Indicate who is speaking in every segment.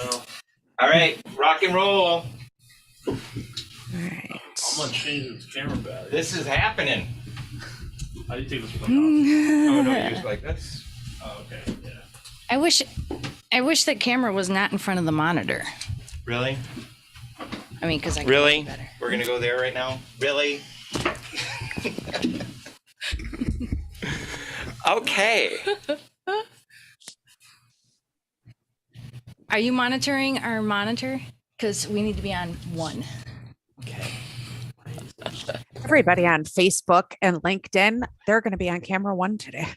Speaker 1: Well, all right, rock and roll.
Speaker 2: All right.
Speaker 3: I'm gonna change the camera battery.
Speaker 1: This is happening.
Speaker 3: How do you take this one off?
Speaker 1: Oh no, use like this.
Speaker 3: Oh, okay. Yeah.
Speaker 2: I wish that camera was not in front of the monitor.
Speaker 1: Really?
Speaker 2: I mean, because I can
Speaker 1: Really?
Speaker 2: see better.
Speaker 1: We're gonna go there right now? Really? Okay.
Speaker 2: Are you monitoring our monitor? Because we need to be on one.
Speaker 1: Okay.
Speaker 4: Everybody on Facebook and LinkedIn, they're going to be on camera one today.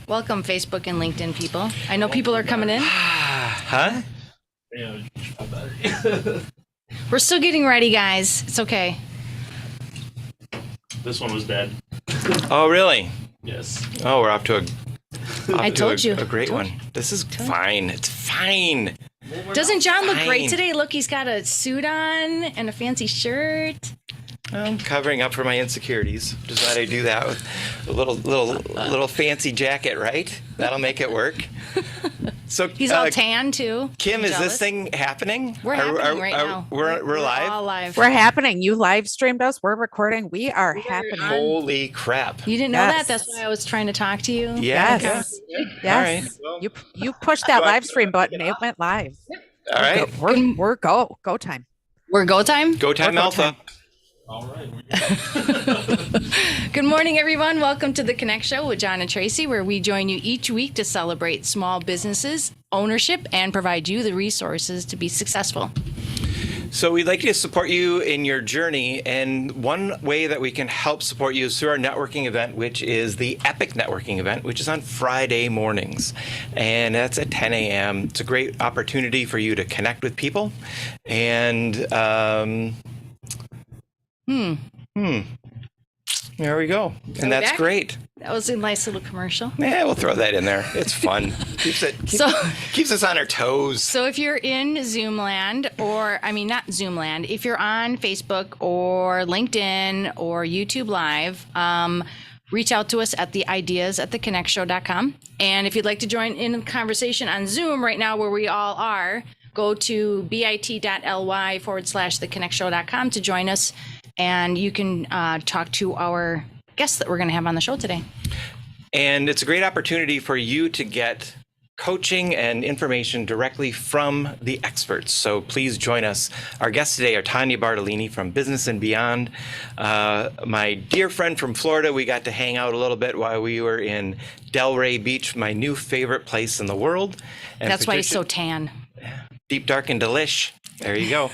Speaker 2: Welcome, Facebook and LinkedIn people. I know people are coming in.
Speaker 1: Huh?
Speaker 3: Yeah, my battery.
Speaker 2: We're still getting ready, guys. It's okay.
Speaker 3: This one was dead.
Speaker 1: Oh really?
Speaker 3: Yes.
Speaker 1: Oh, we're off to a.
Speaker 2: I told you.
Speaker 1: A great one. This is fine. It's fine.
Speaker 2: Doesn't John look great
Speaker 1: Fine.
Speaker 2: today? Look, he's got a suit on and a fancy shirt.
Speaker 1: I'm covering up for my insecurities. Just thought I'd do that with a little fancy jacket, right? That'll make it work. So
Speaker 2: He's all tan too.
Speaker 1: Kim,
Speaker 2: I'm
Speaker 1: is this
Speaker 2: jealous.
Speaker 1: thing happening?
Speaker 2: We're happening right now.
Speaker 1: We're live.
Speaker 2: All live.
Speaker 4: We're happening. You live streamed us. We're recording. We are happening.
Speaker 1: Holy crap!
Speaker 2: You didn't know
Speaker 4: Yes.
Speaker 2: that? That's why I was trying to talk to you.
Speaker 1: Yeah.
Speaker 4: Yes.
Speaker 1: Yes.
Speaker 4: Yes.
Speaker 1: All right.
Speaker 3: Well,
Speaker 4: You pushed that live stream button. It went live.
Speaker 1: All right.
Speaker 4: We're go time.
Speaker 2: We're go time.
Speaker 1: Go time,
Speaker 4: Go
Speaker 1: Alpha.
Speaker 4: time.
Speaker 3: all right. We're
Speaker 2: Good morning, everyone. Welcome to the Connect Show with Jon and Tracy, where we join you each week to celebrate small businesses, ownership, and provide you the resources to be successful.
Speaker 1: So we'd like to support you in your journey, and one way that we can help support you is through our networking event, which is the Epic Networking event, which is on Friday mornings, and that's at 10 a.m. It's a great opportunity for you to connect with people, and there we go, and that's
Speaker 2: back?
Speaker 1: great.
Speaker 2: That was a nice little commercial.
Speaker 1: Yeah, we'll throw that in there. It's fun. Keeps us on our toes.
Speaker 2: So if you're in Zoomland, or I mean, not Zoomland, if you're on Facebook or LinkedIn or YouTube Live, reach out to us at the ideas@theconnectshow.com. And if you'd like to join in the conversation on Zoom right now, where we all are, go to bit.ly/theconnectshow.com to join us. And you can talk to our guests that we're going to have on the show today.
Speaker 1: And it's a great opportunity for you to get coaching and information directly from the experts. So please join us. Our guests today are Tanya Bartolini from Business and Beyond. My dear friend from Florida, we got to hang out a little bit while we were in Delray Beach, my new favorite place in the world. And
Speaker 2: That's why he's
Speaker 1: Patricia-
Speaker 2: so tan.
Speaker 1: Deep, dark, and delish. There you go.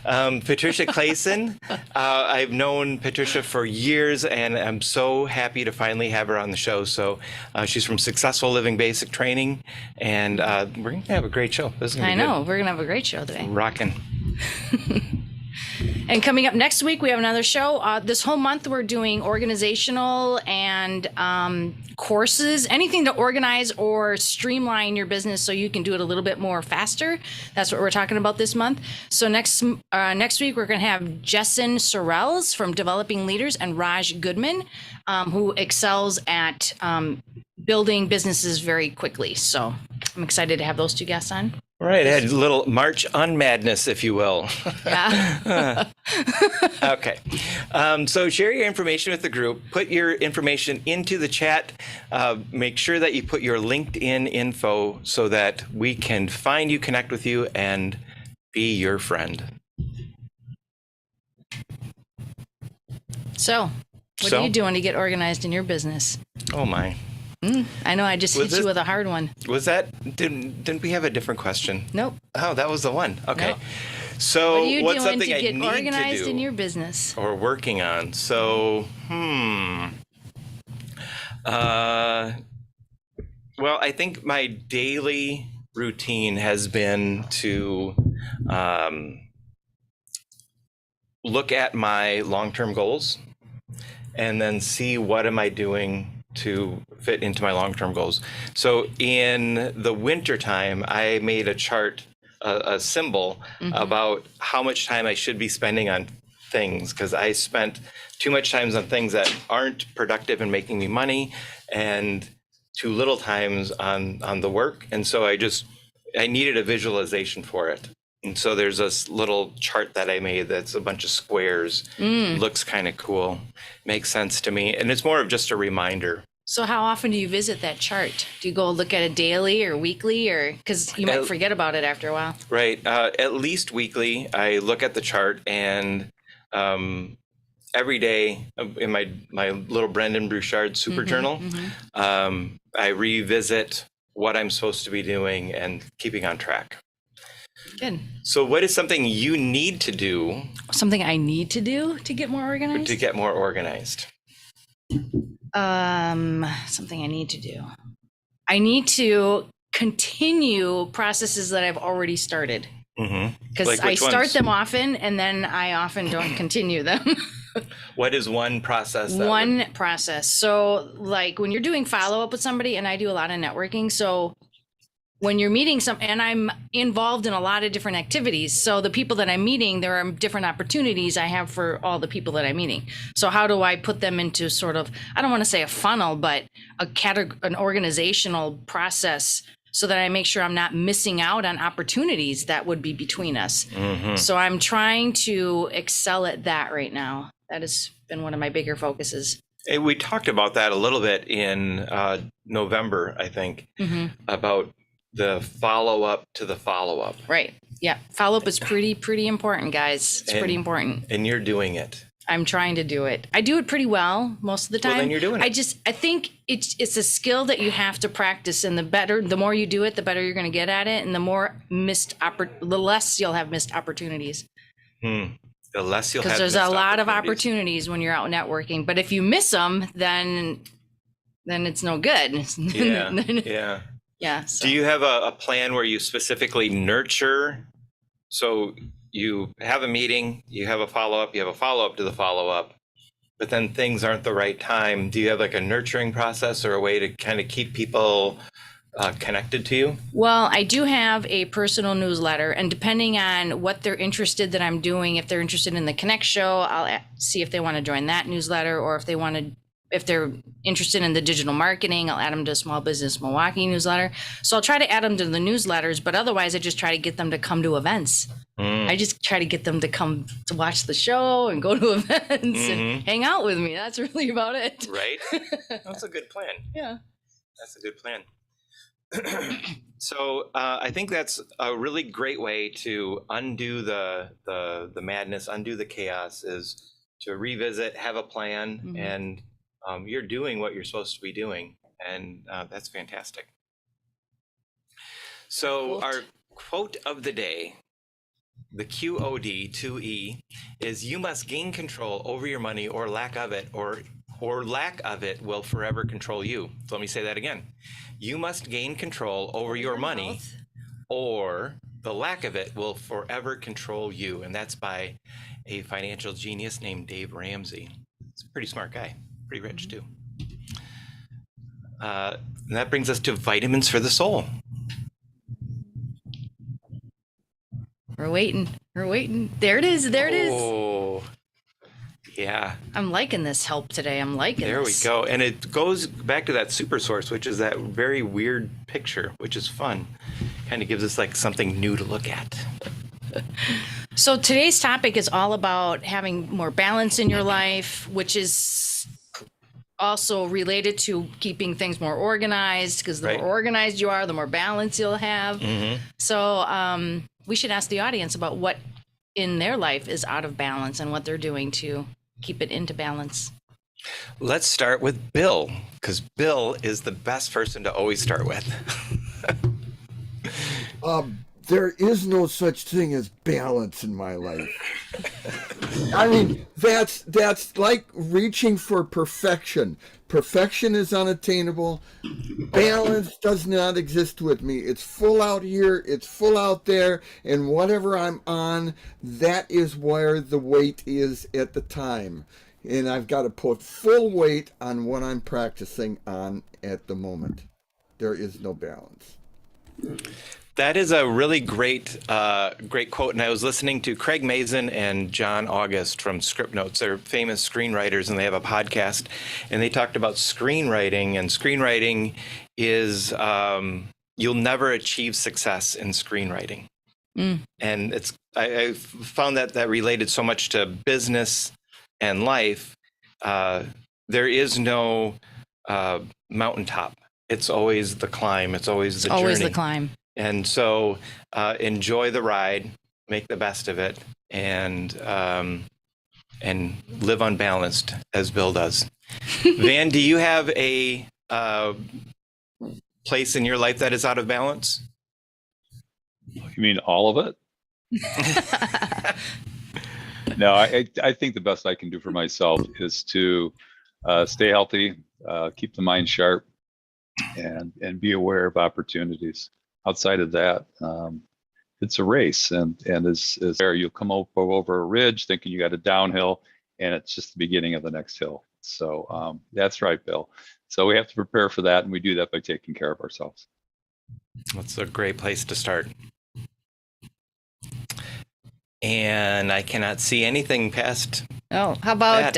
Speaker 1: Patricia Clayson. I've known Patricia for years, and I'm so happy to finally have her on the show. So she's from Successful Living Basic Training, and we're going to have a great show. This is gonna
Speaker 2: I
Speaker 1: be
Speaker 2: know. We're going to have a great show today.
Speaker 1: good. Rocking.
Speaker 2: And coming up next week, we have another show. This whole month, we're doing organizational and courses, anything to organize or streamline your business so you can do it a little bit more faster. That's what we're talking about this month. So next week, we're going to have Jessen Sorrells from Developing Leaders and Raj Goodman, who excels at building businesses very quickly. So I'm excited to have those two guests on.
Speaker 1: Right. I had a little March on Madness, if you will.
Speaker 2: Yeah.
Speaker 1: Okay. So share your information with the group. Put your information into the chat. Make sure that you put your LinkedIn info so that we can find you, connect with you, and be your friend.
Speaker 2: So what
Speaker 1: So?
Speaker 2: are you doing to get organized in your business?
Speaker 1: Oh my.
Speaker 2: I know I just
Speaker 1: Was
Speaker 2: hit you
Speaker 1: this-
Speaker 2: with a hard one.
Speaker 1: Was that, didn't we have a different question?
Speaker 2: Nope.
Speaker 1: Oh, that was the one. Okay.
Speaker 2: Nope.
Speaker 1: So
Speaker 2: What are you
Speaker 1: what's
Speaker 2: doing
Speaker 1: something
Speaker 2: to
Speaker 1: I
Speaker 2: get
Speaker 1: need
Speaker 2: organized
Speaker 1: to do
Speaker 2: in your business?
Speaker 1: or working on? So, well, I think my daily routine has been to look at my long-term goals and then see what am I doing to fit into my long-term goals. So in the winter time, I made a chart, a symbol about how much time I should be spending on things, because I spent too much time on things that aren't productive and making me money, and too little times on the work. And so I needed a visualization for it. And so there's this little chart that I made that's a bunch of squares. Looks kind of cool. Makes sense to me. And it's more of just a reminder.
Speaker 2: So how often do you visit that chart? Do you go look at it daily or weekly, or because you might forget about it after a while?
Speaker 1: Right. At least weekly, I look at the chart, and every day in my little Brendan Bouchard super journal, I revisit what I'm supposed to be doing and keeping on track.
Speaker 2: Good.
Speaker 1: So what is something you need to do?
Speaker 2: Something I need to do to get more organized?
Speaker 1: To get more organized.
Speaker 2: Something I need to do. I need to continue processes that I've already started. Because
Speaker 1: Like
Speaker 2: I
Speaker 1: which
Speaker 2: start
Speaker 1: ones?
Speaker 2: them often, and then I often don't continue them.
Speaker 1: What is one process?
Speaker 2: Process. So like when you're doing follow-up with somebody, and I do a lot of networking. So when you're meeting and I'm involved in a lot of different activities. So the people that I'm meeting, there are different opportunities I have for all the people that I'm meeting. So how do I put them into sort of, I don't want to say a funnel, but an organizational process, so that I make sure I'm not missing out on opportunities that would be between us. So I'm trying to excel at that right now. That has been one of my bigger focuses.
Speaker 1: Hey, we talked about that a little bit in November, I think, about the follow-up to the follow-up.
Speaker 2: Right. Yeah. Follow-up is pretty important, guys. It's pretty important.
Speaker 1: And you're doing it.
Speaker 2: I'm trying to do it. I do it pretty well most of the time.
Speaker 1: Well, then you're doing it.
Speaker 2: I think it's a skill that you have to practice, and the more you do it, the better you're going to get at it, and the less you'll have missed opportunities.
Speaker 1: The less you'll have.
Speaker 2: Because there's a lot of opportunities when you're out networking, but if you miss them, then it's no good.
Speaker 1: Yeah.
Speaker 2: Yeah. So.
Speaker 1: Do you have a plan where you specifically nurture? So you have a meeting, you have a follow-up, you have a follow-up to the follow-up, but then things aren't the right time. Do you have like a nurturing process or a way to kind of keep people connected to you?
Speaker 2: Well, I do have a personal newsletter, and depending on what they're interested that I'm doing, if they're interested in the Connect show, I'll see if they want to join that newsletter, or if they're interested in the digital marketing, I'll add them to Small Business Milwaukee newsletter. So I'll try to add them to the newsletters, but otherwise I just try to get them to come to events. I just try to get them to come to watch the show and go to events and hang out with me. That's really about it.
Speaker 1: Right? That's a good plan.
Speaker 2: Yeah.
Speaker 1: That's a good plan. So I think that's a really great way to undo the madness, undo the chaos, is to revisit, have a plan, and you're doing what you're supposed to be doing, and that's fantastic. So our quote of the day, the QOD, 2E, is you must gain control over your money, or lack of it, or lack of it will forever control you. So let me say that again. You must gain control over your money, or the lack of it will forever control you. And that's by a financial genius named Dave Ramsey. He's a pretty smart guy, pretty rich too. And that brings us to vitamins for the soul.
Speaker 2: We're waiting. There it is.
Speaker 1: Oh, yeah.
Speaker 2: I'm liking this help today.
Speaker 1: There we go. And it goes back to that super source, which is that very weird picture, which is fun. Kind of gives us like something new to look at.
Speaker 2: So today's topic is all about having more balance in your life, which is also related to keeping things more organized, because the more organized you are, the more balance you'll have. So we should ask the audience about what in their life is out of balance and what they're doing to keep it into balance.
Speaker 1: Let's start with Bill, because Bill is the best person to always start with.
Speaker 5: There is no such thing as balance in my life. I mean, that's like reaching for perfection. Perfection is unattainable. Balance does not exist with me. It's full out here, it's full out there, and whatever I'm on, that is where the weight is at the time. And I've got to put full weight on what I'm practicing on at the moment. There is no balance.
Speaker 1: That is a really great quote. And I was listening to Craig Mazin and John August from Script Notes. They're famous screenwriters, and they have a podcast. And they talked about screenwriting. And screenwriting is you'll never achieve success in screenwriting. And I found that related so much to business and life. There is no mountaintop. It's always the climb. It's always the journey.
Speaker 2: Always the climb.
Speaker 1: And so enjoy the ride, make the best of it, and live unbalanced, as Bill does. Van, do you have a place in your life that is out of balance?
Speaker 6: You mean all of it? No, I think the best I can do for myself is to stay healthy, keep the mind sharp, and be aware of opportunities. Outside of that, it's a race, and as there, you'll come over a ridge thinking you got a downhill, and it's just the beginning of the next hill. So that's right, Bill. So we have to prepare for that, and we do that by taking care of ourselves.
Speaker 1: That's a great place to start. And I cannot see anything past.
Speaker 2: Oh, how about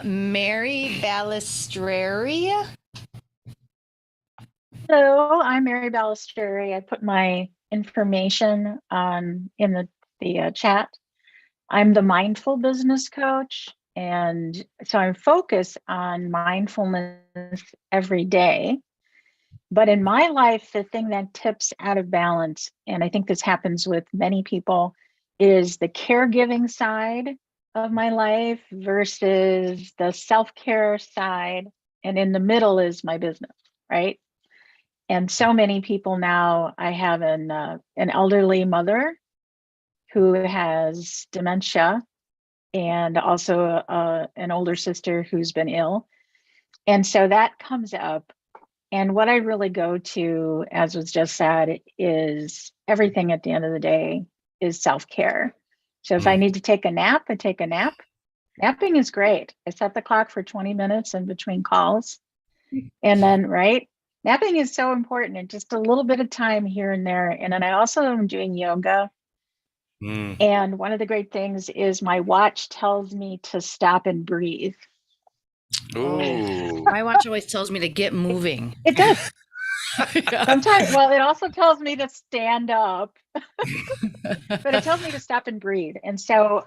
Speaker 2: Mary Balistreri?
Speaker 7: Hello, I'm Mary Balistreri. I put my information in the chat. I'm the mindful business coach, and so I focus on mindfulness every day. But in my life, the thing that tips out of balance, and I think this happens with many people, is the caregiving side of my life versus the self-care side, and in the middle is my business, right? And so many people now, I have an elderly mother who has dementia, and also an older sister who's been ill. And so that comes up. And what I really go to, as was just said, is everything at the end of the day is self-care. So if I need to take a nap, I take a nap. Napping is great. I set the clock for 20 minutes in between calls. And then, right? Napping is so important, and just a little bit of time here and there. And then I also am doing yoga. And one of the great things is my watch tells me to stop and breathe.
Speaker 1: Ooh.
Speaker 2: My watch always tells me to get moving.
Speaker 7: It does. Sometimes, well, it also tells me to stand up, but it tells me to stop and breathe. And so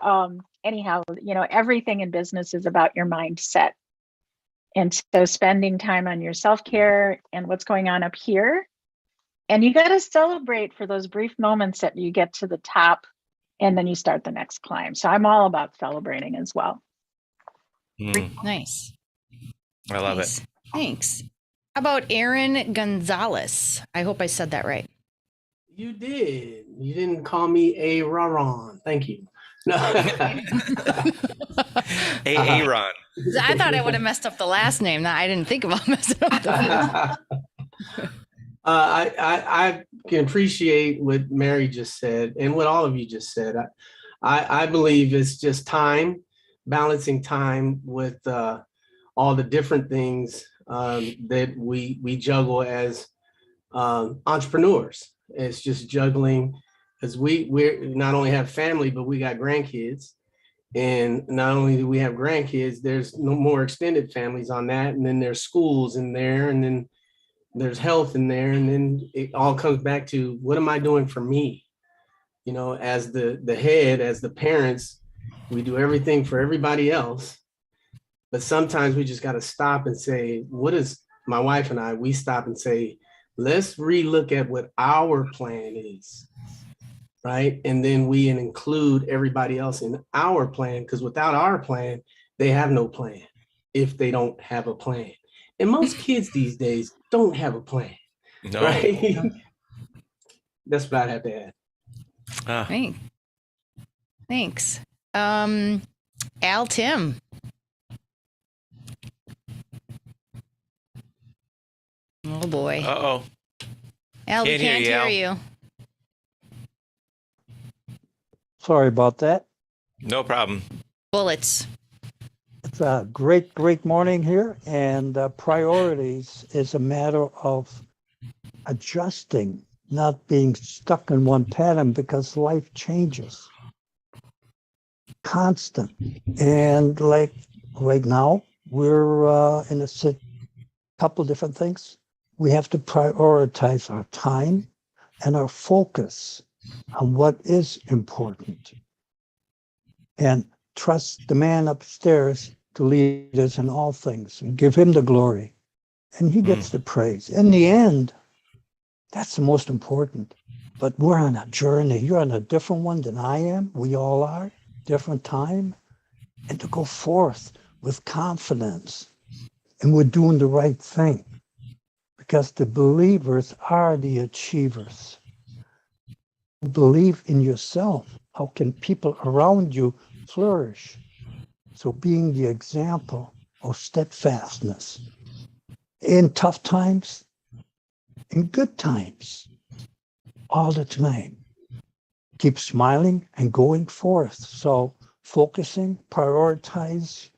Speaker 7: anyhow, everything in business is about your mindset. And so spending time on your self-care and what's going on up here. And you got to celebrate for those brief moments that you get to the top, and then you start the next climb. So I'm all about celebrating as well.
Speaker 2: Nice.
Speaker 1: I love
Speaker 2: Nice.
Speaker 1: it.
Speaker 2: Thanks. How about Aaron Gonzalez? I hope I said that right.
Speaker 8: You did. You didn't call me a Raron. Thank you. No.
Speaker 1: Aaron.
Speaker 2: I thought I would have messed up the last name. I didn't think about messing up the
Speaker 8: I can appreciate what Mary just said and what all of you just said. I believe it's just time, balancing time with all the different things that we juggle as entrepreneurs. It's just juggling, because we not only have family, but we got grandkids. And not only do we have grandkids, there's no more extended families on that. And then there's schools in there, and then there's health in there. And then it all comes back to, what am I doing for me? As the head, as the parents, we do everything for everybody else. But sometimes we just got to stop and say, what is, my wife and I, we stop and say, let's relook at what our plan is. Right. And then we include everybody else in our plan, because without our plan, they have no plan if they don't have a plan. And most kids these days don't have a plan.
Speaker 1: No.
Speaker 8: Right. That's what I have to add.
Speaker 2: Thanks. Al Tim. Oh boy.
Speaker 1: Uh-oh.
Speaker 2: Al, we
Speaker 1: Can't hear
Speaker 2: can't
Speaker 1: you,
Speaker 2: hear
Speaker 1: Al.
Speaker 2: you.
Speaker 9: Sorry about that.
Speaker 1: No problem.
Speaker 2: Bullets.
Speaker 9: It's a great morning here, and priorities is a matter of adjusting not being stuck in one pattern because life changes. Constant. And like right now, we're in a couple different things. We have to prioritize our time and our focus on what is important. And trust the man upstairs to lead us in all things and give him the glory. And he gets the praise. In the end, that's the most important. But we're on a journey. You're on a different one than I am. We all are. Different time. And to go forth with confidence. And we're doing the right thing. Because the believers are the achievers. Believe in yourself. How can people around you flourish? So being the example of steadfastness in tough times, in good times, all the time. Keep smiling and going forth. So focusing, prioritize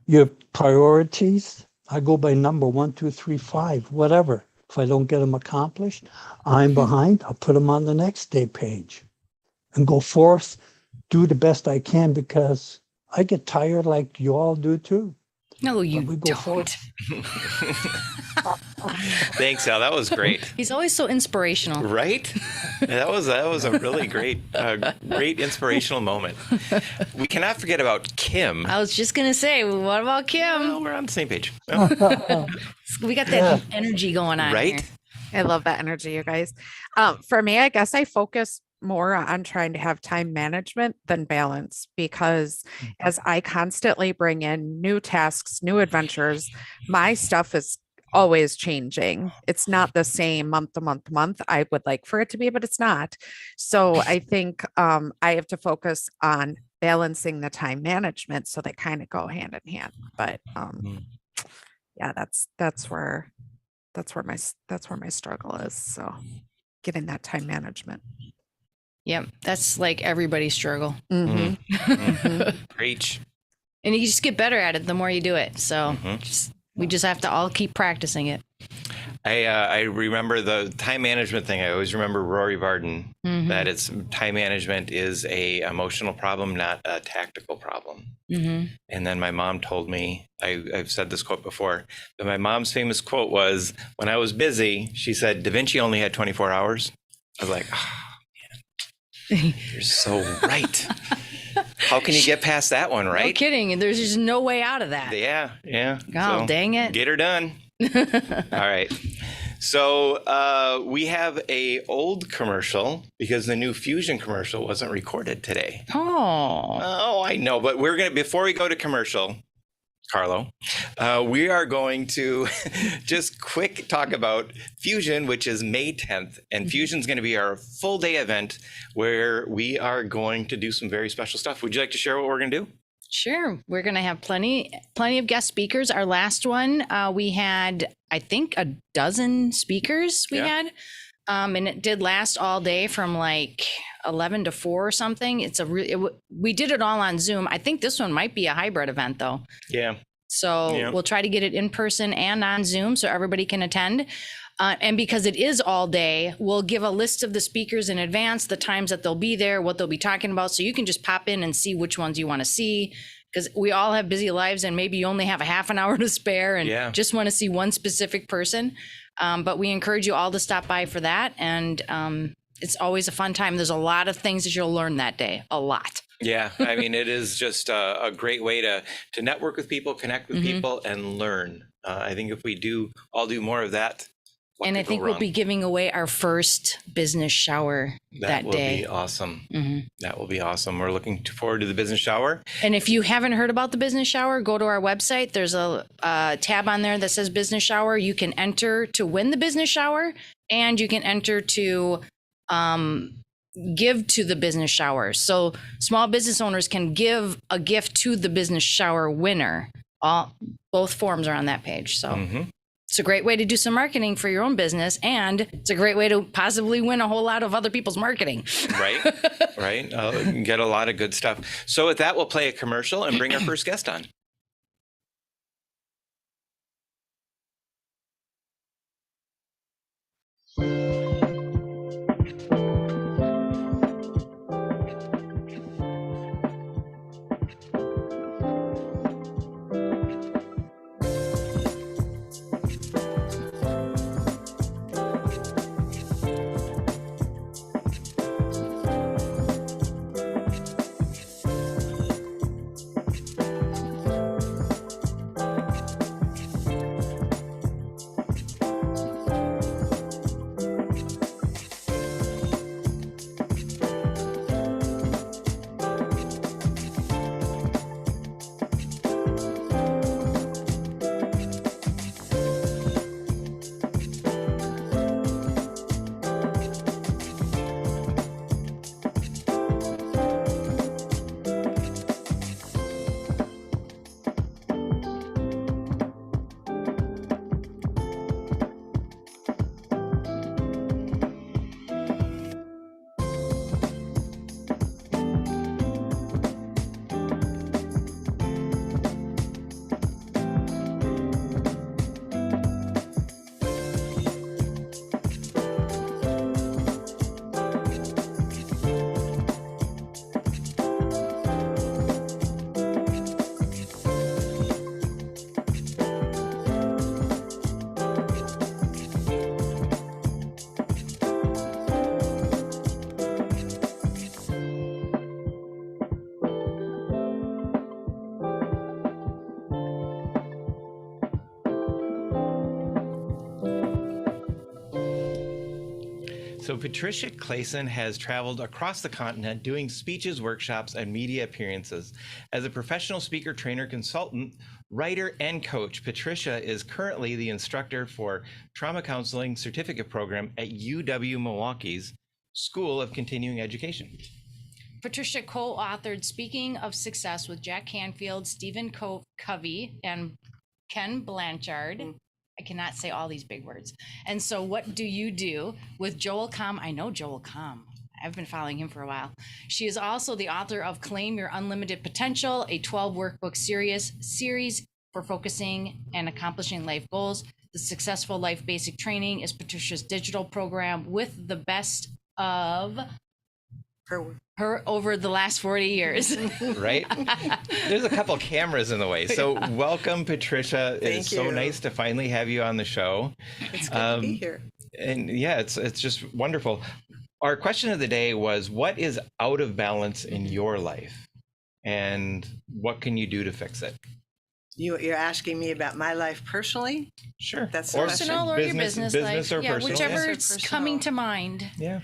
Speaker 9: your priorities. I go by number 1, 2, 3, 5, whatever. If I don't get them accomplished, I'm behind. I'll put them on the next day page and go forth, do the best I can because I get tired like you all do too.
Speaker 2: No, you
Speaker 9: But we go
Speaker 2: don't.
Speaker 9: forth.
Speaker 1: Thanks, Al. That was great.
Speaker 2: He's always so inspirational.
Speaker 1: Right? That was a really great inspirational moment. We cannot forget about Kim.
Speaker 2: I was just gonna say, what about Kim?
Speaker 1: Oh, we're on the same page.
Speaker 2: We got that energy going on,
Speaker 1: Right?
Speaker 2: here.
Speaker 4: I love that energy, you guys. For me, I guess I focus more on trying to have time management than balance because as I constantly bring in new tasks, new adventures, my stuff is always changing. It's not the same month to month to month. I would like for it to be, but it's not. So I think I have to focus on balancing the time management so they kind of go hand in hand. But yeah, that's where my struggle is. So getting that time management.
Speaker 2: Yep, that's like everybody's struggle.
Speaker 1: Preach.
Speaker 2: And you just get better at it the more you do it. So we just have to all keep practicing it.
Speaker 1: I remember the time management thing. I always remember Rory Varden, that it's time management is a emotional problem, not a tactical problem. And then my mom told me, I've said this quote before, but my mom's famous quote was, when I was busy, she said, Da Vinci only had 24 hours. I was like, oh, man, you're so right. How can you get past that one, right?
Speaker 2: No kidding. There's just no way out of that.
Speaker 1: Yeah.
Speaker 2: Oh, dang it.
Speaker 1: Get her done. All right. So we have a old commercial because the new Fusion commercial wasn't recorded today. Oh, I know. But we're going to, before we go to commercial, Carlo, we are going to just quick talk about Fusion, which is May 10th. And Fusion's going to be our full day event where we are going to do some very special stuff. Would you like to share what we're going to do?
Speaker 2: Sure. We're going to have plenty of guest speakers. Our last one, we had, I think, a dozen speakers we had. And it did last all day from like 11 to 4 or something. We did it all on Zoom. I think this one might be a hybrid event though.
Speaker 1: Yeah.
Speaker 2: So we'll try to get it in person and on Zoom so everybody can attend. And because it is all day, we'll give a list of the speakers in advance, the times that they'll be there, what they'll be talking about. So you can just pop in and see which ones you want to see, because we all have busy lives and maybe you only have a half an hour to spare and just want to see one specific person. But we encourage you all to stop by for that. And it's always a fun time. There's a lot of things that you'll learn that day, a lot.
Speaker 1: Yeah, I mean, it is just a great way to network with people, connect with people, and learn. I think if we all do more of that.
Speaker 2: And I think we'll be giving away our first business shower that day. That will
Speaker 1: be awesome. That will be awesome. We're looking forward to the business shower.
Speaker 2: And if you haven't heard about the business shower, go to our website. There's a tab on there that says business shower. You can enter to win the business shower, and you can enter to give to the business shower. So small business owners can give a gift to the business shower winner. Both forms are on that page. So it's a great way to do some marketing for your own business, and it's a great way to possibly win a whole lot of other people's marketing.
Speaker 1: Right. Get a lot of good stuff. So with that, we'll play a commercial and bring our first guest on. So Patricia Clayson has traveled across the continent doing speeches, workshops, and media appearances. As a professional speaker, trainer, consultant, writer, and coach, Patricia is currently the instructor for Trauma Counseling Certificate Program at UW Milwaukee's School of Continuing Education.
Speaker 2: Patricia co-authored Speaking of Success with Jack Canfield, Stephen Covey, and Ken Blanchard. I cannot say all these big words. And so what do you do with Joel Comm? I know Joel Comm. I've been following him for a while. She is also the author of Claim Your Unlimited Potential, a 12 workbook series for focusing and accomplishing life goals. The Successful Life Basic Training is Patricia's digital program with the best of her over the last 40 years.
Speaker 1: Right? There's a couple cameras in the way. So welcome, Patricia. It's so nice to finally have you on the show.
Speaker 10: It's good to be here.
Speaker 1: And yeah, it's just wonderful. Our question of the day was, what is out of balance in your life? And what can you do to fix it?
Speaker 10: You're asking me about my life personally?
Speaker 1: Sure.
Speaker 10: That's
Speaker 1: or
Speaker 2: Personal or your business life.
Speaker 1: Or
Speaker 2: yeah,
Speaker 1: personal.
Speaker 2: whichever's
Speaker 10: Personal.
Speaker 2: coming to mind.
Speaker 1: Yeah.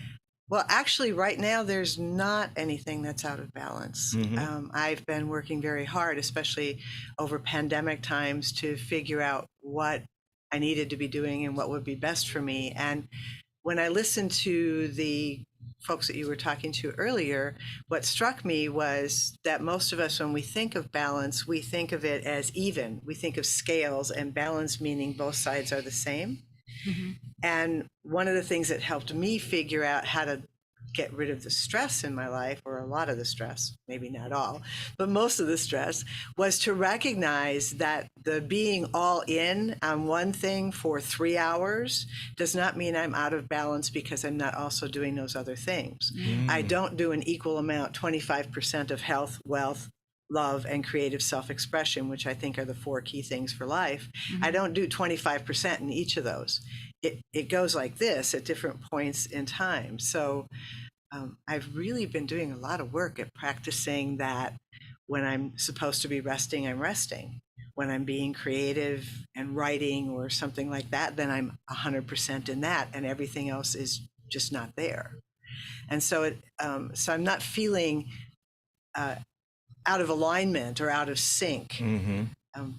Speaker 10: Well, actually, right now, there's not anything that's out of balance.
Speaker 1: Mhm.
Speaker 10: I've been working very hard, especially over pandemic times, to figure out what I needed to be doing and what would be best for me. And when I listened to the folks that you were talking to earlier, what struck me was that most of us, when we think of balance, we think of it as even. We think of scales, and balance meaning both sides are the same.
Speaker 2: Mm-hmm.
Speaker 10: And one of the things that helped me figure out how to get rid of the stress in my life, or a lot of the stress, maybe not all, but most of the stress, was to recognize that the being all in on one thing for 3 hours does not mean I'm out of balance because I'm not also doing those other things. I don't do an equal amount, 25% of health, wealth, love, and creative self-expression, which I think are the 4 key things for life. I don't do 25% in each of those. It goes like this at different points in time. So I've really been doing a lot of work at practicing that when I'm supposed to be resting, I'm resting. When I'm being creative and writing or something like that, then I'm 100% in that, and everything else is just not there. And so so I'm not feeling out of alignment or out of sync,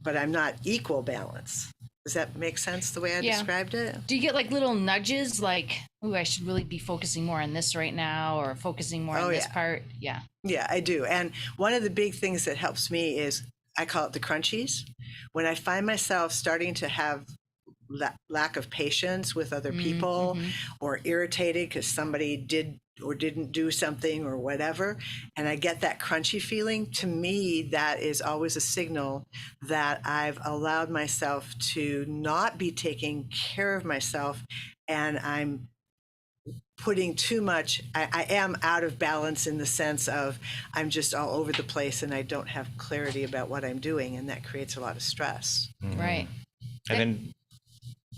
Speaker 10: but I'm not equal balance. Does that make sense the way I described it?
Speaker 2: Do you get like little nudges like, oh, I should really be focusing more on this right now, or focusing more on this part? Yeah.
Speaker 10: Yeah, I do. And one of the big things that helps me is, I call it the crunchies. When I find myself starting to have lack of patience with other people, or irritated because somebody did or didn't do something or whatever, and I get that crunchy feeling, to me, that is always a signal that I've allowed myself to not be taking care of myself, and I'm putting too much, I am out of balance in the sense of I'm just all over the place and I don't have clarity about what I'm doing, and that creates a lot of stress.
Speaker 2: Right.
Speaker 1: And then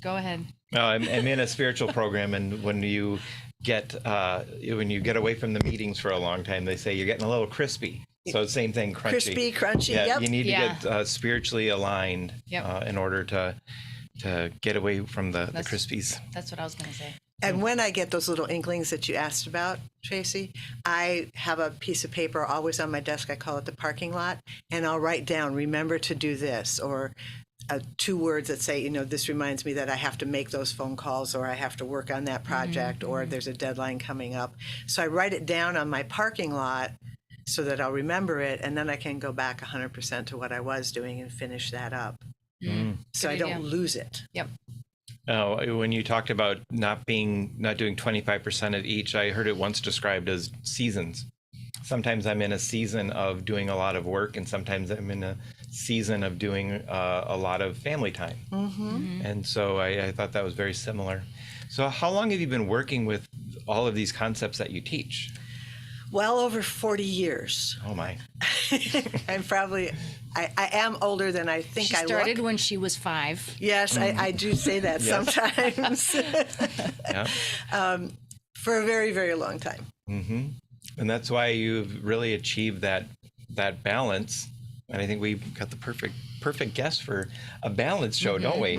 Speaker 2: Go ahead.
Speaker 1: I'm in a spiritual program, and when you get away from the meetings for a long time, they say you're getting a little crispy. So same thing, crunchy.
Speaker 10: Crispy, crunchy.
Speaker 1: Yeah,
Speaker 10: yep.
Speaker 1: you need to get spiritually aligned in order to get away from the crispies.
Speaker 2: That's what I was going to say.
Speaker 10: And when I get those little inklings that you asked about, Tracy, I have a piece of paper always on my desk. I call it the parking lot, and I'll write down, remember to do this, or 2 words that say, this reminds me that I have to make those phone calls, or I have to work on that project, or there's a deadline coming up. So I write it down on my parking lot so that I'll remember it, and then I can go back 100% to what I was doing and finish that up. So I don't lose it.
Speaker 2: Yep.
Speaker 1: When you talked about not doing 25% of each, I heard it once described as seasons. Sometimes I'm in a season of doing a lot of work, and sometimes I'm in a season of doing a lot of family time. And so I thought that was very similar. So how long have you been working with all of these concepts that you teach?
Speaker 10: Well over 40 years.
Speaker 1: Oh my.
Speaker 10: I'm probably, I am older than I think I look.
Speaker 2: She started when she was 5.
Speaker 10: Yes, I do say that sometimes. For a very, very long time.
Speaker 1: And that's why you've really achieved that balance And I think we've got the perfect guest for a balance show, don't we?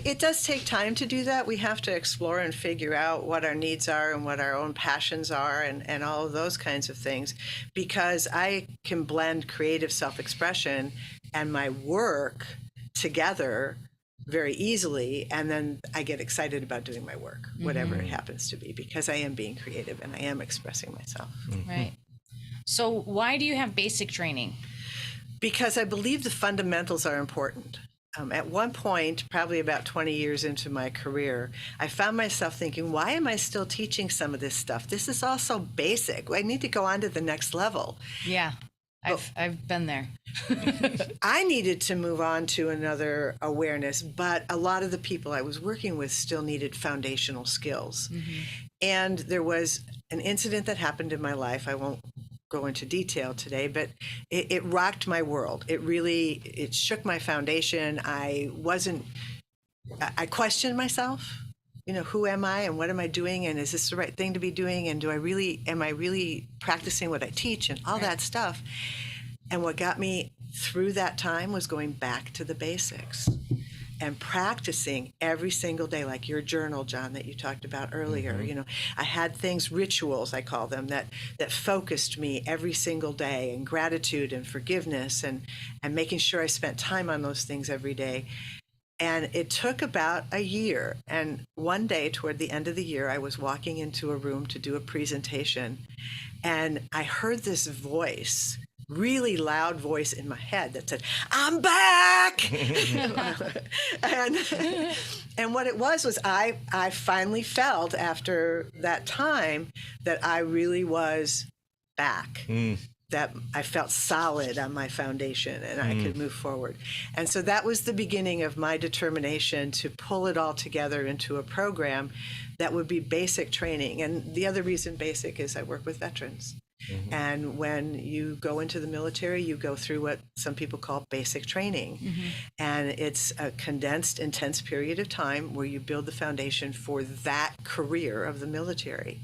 Speaker 10: It does take time to do that. We have to explore and figure out what our needs are and what our own passions are and all of those kinds of things, because I can blend creative self-expression and my work together very easily, and then I get excited about doing my work, whatever it happens to be, because I am being creative and I am expressing myself.
Speaker 2: Right. So why do you have basic training?
Speaker 10: Because I believe the fundamentals are important. At one point, probably about 20 years into my career, I found myself thinking, why am I still teaching some of this stuff? This is all so basic. I need to go on to the next level.
Speaker 2: Yeah, I've been there.
Speaker 10: I needed to move on to another awareness, but a lot of the people I was working with still needed foundational skills. And there was an incident that happened in my life. I won't go into detail today, but it rocked my world. It shook my foundation. I questioned myself. Who am I and what am I doing? And is this the right thing to be doing? And am I really practicing what I teach and all that stuff? And what got me through that time was going back to the basics and practicing every single day, like your journal, Jon, that you talked about earlier. I had things, rituals, I call them, that focused me every single day, and gratitude and forgiveness and making sure I spent time on those things every day. And it took about a year. And one day toward the end of the year, I was walking into a room to do a presentation, and I heard this voice, really loud voice in my head that said, "I'm back." and what it was I finally felt after that time that I really was back. That I felt solid on my foundation and I could move forward. And so that was the beginning of my determination to pull it all together into a program that would be basic training. And the other reason basic is I work with veterans. And when you go into the military, you go through what some people call basic training. And it's a condensed, intense period of time where you build the foundation for that career of the military.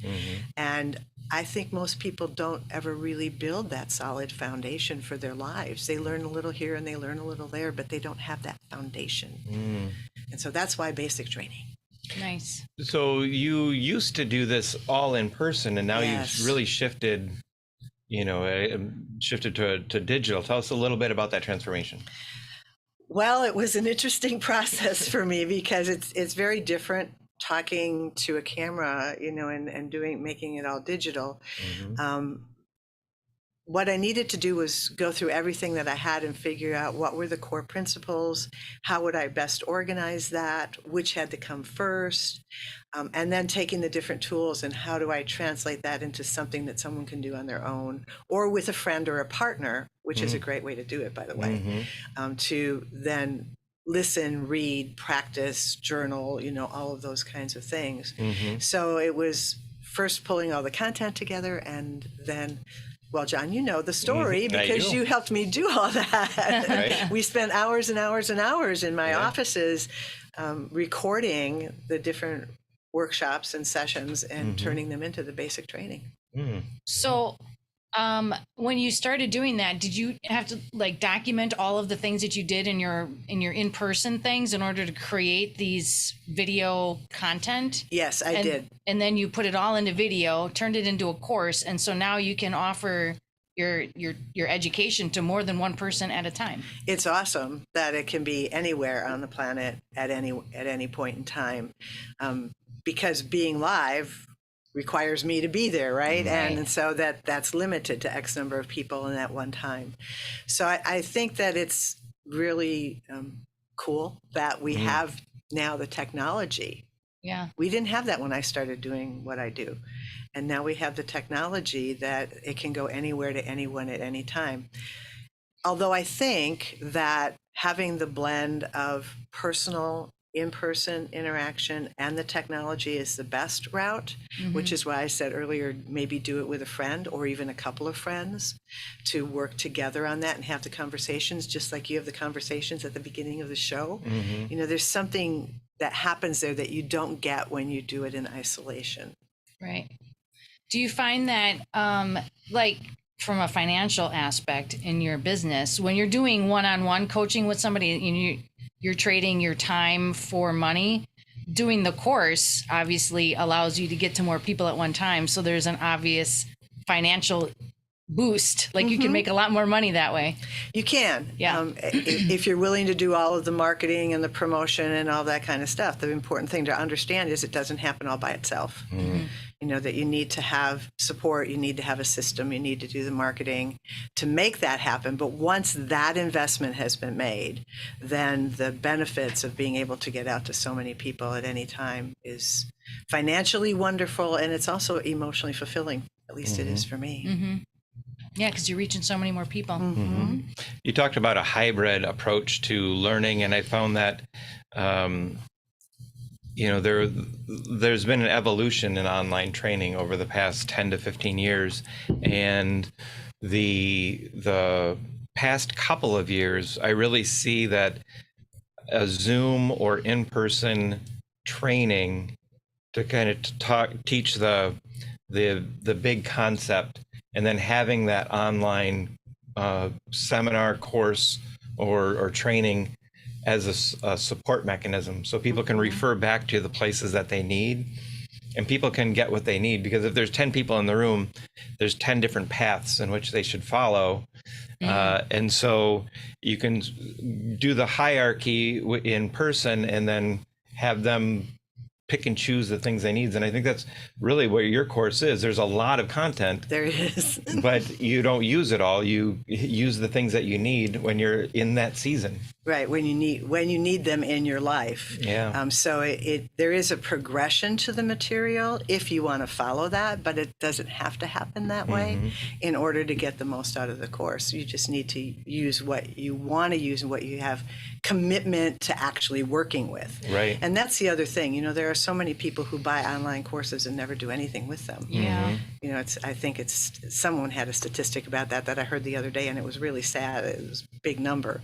Speaker 10: And I think most people don't ever really build that solid foundation for their lives. They learn a little here and they learn a little there, but they don't have that foundation. And so that's why basic training.
Speaker 2: Nice.
Speaker 1: So you used to do this all in person, and now
Speaker 10: Yes.
Speaker 1: you've really shifted, to digital. Tell us a little bit about that transformation.
Speaker 10: Well, it was an interesting process for me because it's very different talking to a camera, and making it all digital. What I needed to do was go through everything that I had and figure out what were the core principles, how would I best organize that, which had to come first, and then taking the different tools and how do I translate that into something that someone can do on their own or with a friend or a partner, which is a great way to do it, by the way, to then listen, read, practice, journal, all of those kinds of things. So it was first pulling all the content together and then, well, Jon, you know the story because you helped me do all that.
Speaker 1: Right.
Speaker 10: We spent hours and hours and hours in my offices recording the different workshops and sessions and turning them into the basic training.
Speaker 2: So when you started doing that, did you have to document all of the things that you did in your in-person things in order to create these video content?
Speaker 10: Yes, I did.
Speaker 2: And then you put it all into video, turned it into a course, and so now you can offer your education to more than one person at a time.
Speaker 10: It's awesome that it can be anywhere on the planet at any point in time, because being live requires me to be there, right? And so that's limited to X number of people in at one time. So I think that it's really cool that we have now the technology.
Speaker 2: Yeah.
Speaker 10: We didn't have that when I started doing what I do. And now we have the technology that it can go anywhere to anyone at any time. Although I think that having the blend of personal in-person interaction and the technology is the best route, which is why I said earlier, maybe do it with a friend or even a couple of friends to work together on that and have the conversations, just like you have the conversations at the beginning of the show. There's something that happens there that you don't get when you do it in isolation.
Speaker 2: Right. Do you find that from a financial aspect in your business. When you're doing one-on-one coaching with somebody and you're trading your time for money, doing the course obviously allows you to get to more people at one time. So there's an obvious financial boost. Like you can make a lot more money that way.
Speaker 10: You can.
Speaker 2: Yeah.
Speaker 10: If you're willing to do all of the marketing and the promotion and all that kind of stuff, the important thing to understand is it doesn't happen all by itself. You know, that you need to have support, you need to have a system, you need to do the marketing to make that happen. But once that investment has been made, then the benefits of being able to get out to so many people at any time is financially wonderful, and it's also emotionally fulfilling. At least it is for me.
Speaker 2: Yeah, because you're reaching so many more people.
Speaker 1: You talked about a hybrid approach to learning, and I found that you know, there's been an evolution in online training over the past 10 to 15 years, and the past couple of years, I really see that a Zoom or in-person training to kind of teach the big concept, and then having that online seminar course or training as a support mechanism, so people can refer back to the places that they need, and people can get what they need. Because if there's 10 people in the room, there's 10 different paths in which they should follow. And so you can do the hierarchy in person and then have them pick and choose the things they need. And I think that's really what your course is. There's a lot of content.
Speaker 10: There is.
Speaker 1: But you don't use it all. You use the things that you need when you're in that season.
Speaker 10: Right, when you need them in your life.
Speaker 1: Yeah.
Speaker 10: So there is a progression to the material if you want to follow that, but it doesn't have to happen that way in order to get the most out of the course. You just need to use what you want to use and what you have commitment to actually working with.
Speaker 1: Right.
Speaker 10: And that's the other thing. You know, there are so many people who buy online courses and never do anything with them.
Speaker 2: Yeah.
Speaker 10: You know, I think someone had a statistic about that I heard the other day, and it was really sad. It was a big number.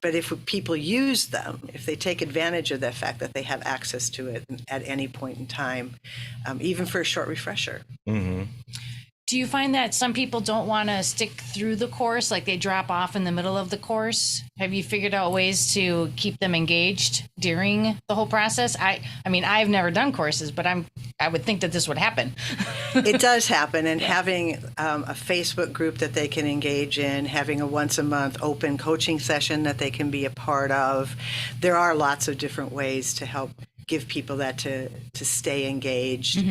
Speaker 10: But if people use them, if they take advantage of the fact that they have access to it at any point in time, even for a short refresher.
Speaker 2: Do you find that some people don't want to stick through the course, like they drop off in the middle of the course? Have you figured out ways to keep them engaged during the whole process? I mean, I've never done courses, but I would think that this would happen.
Speaker 10: It does happen, and having a Facebook group that they can engage in, having a once a month open coaching session that they can be a part of. There are lots of different ways to help give people that to stay engaged,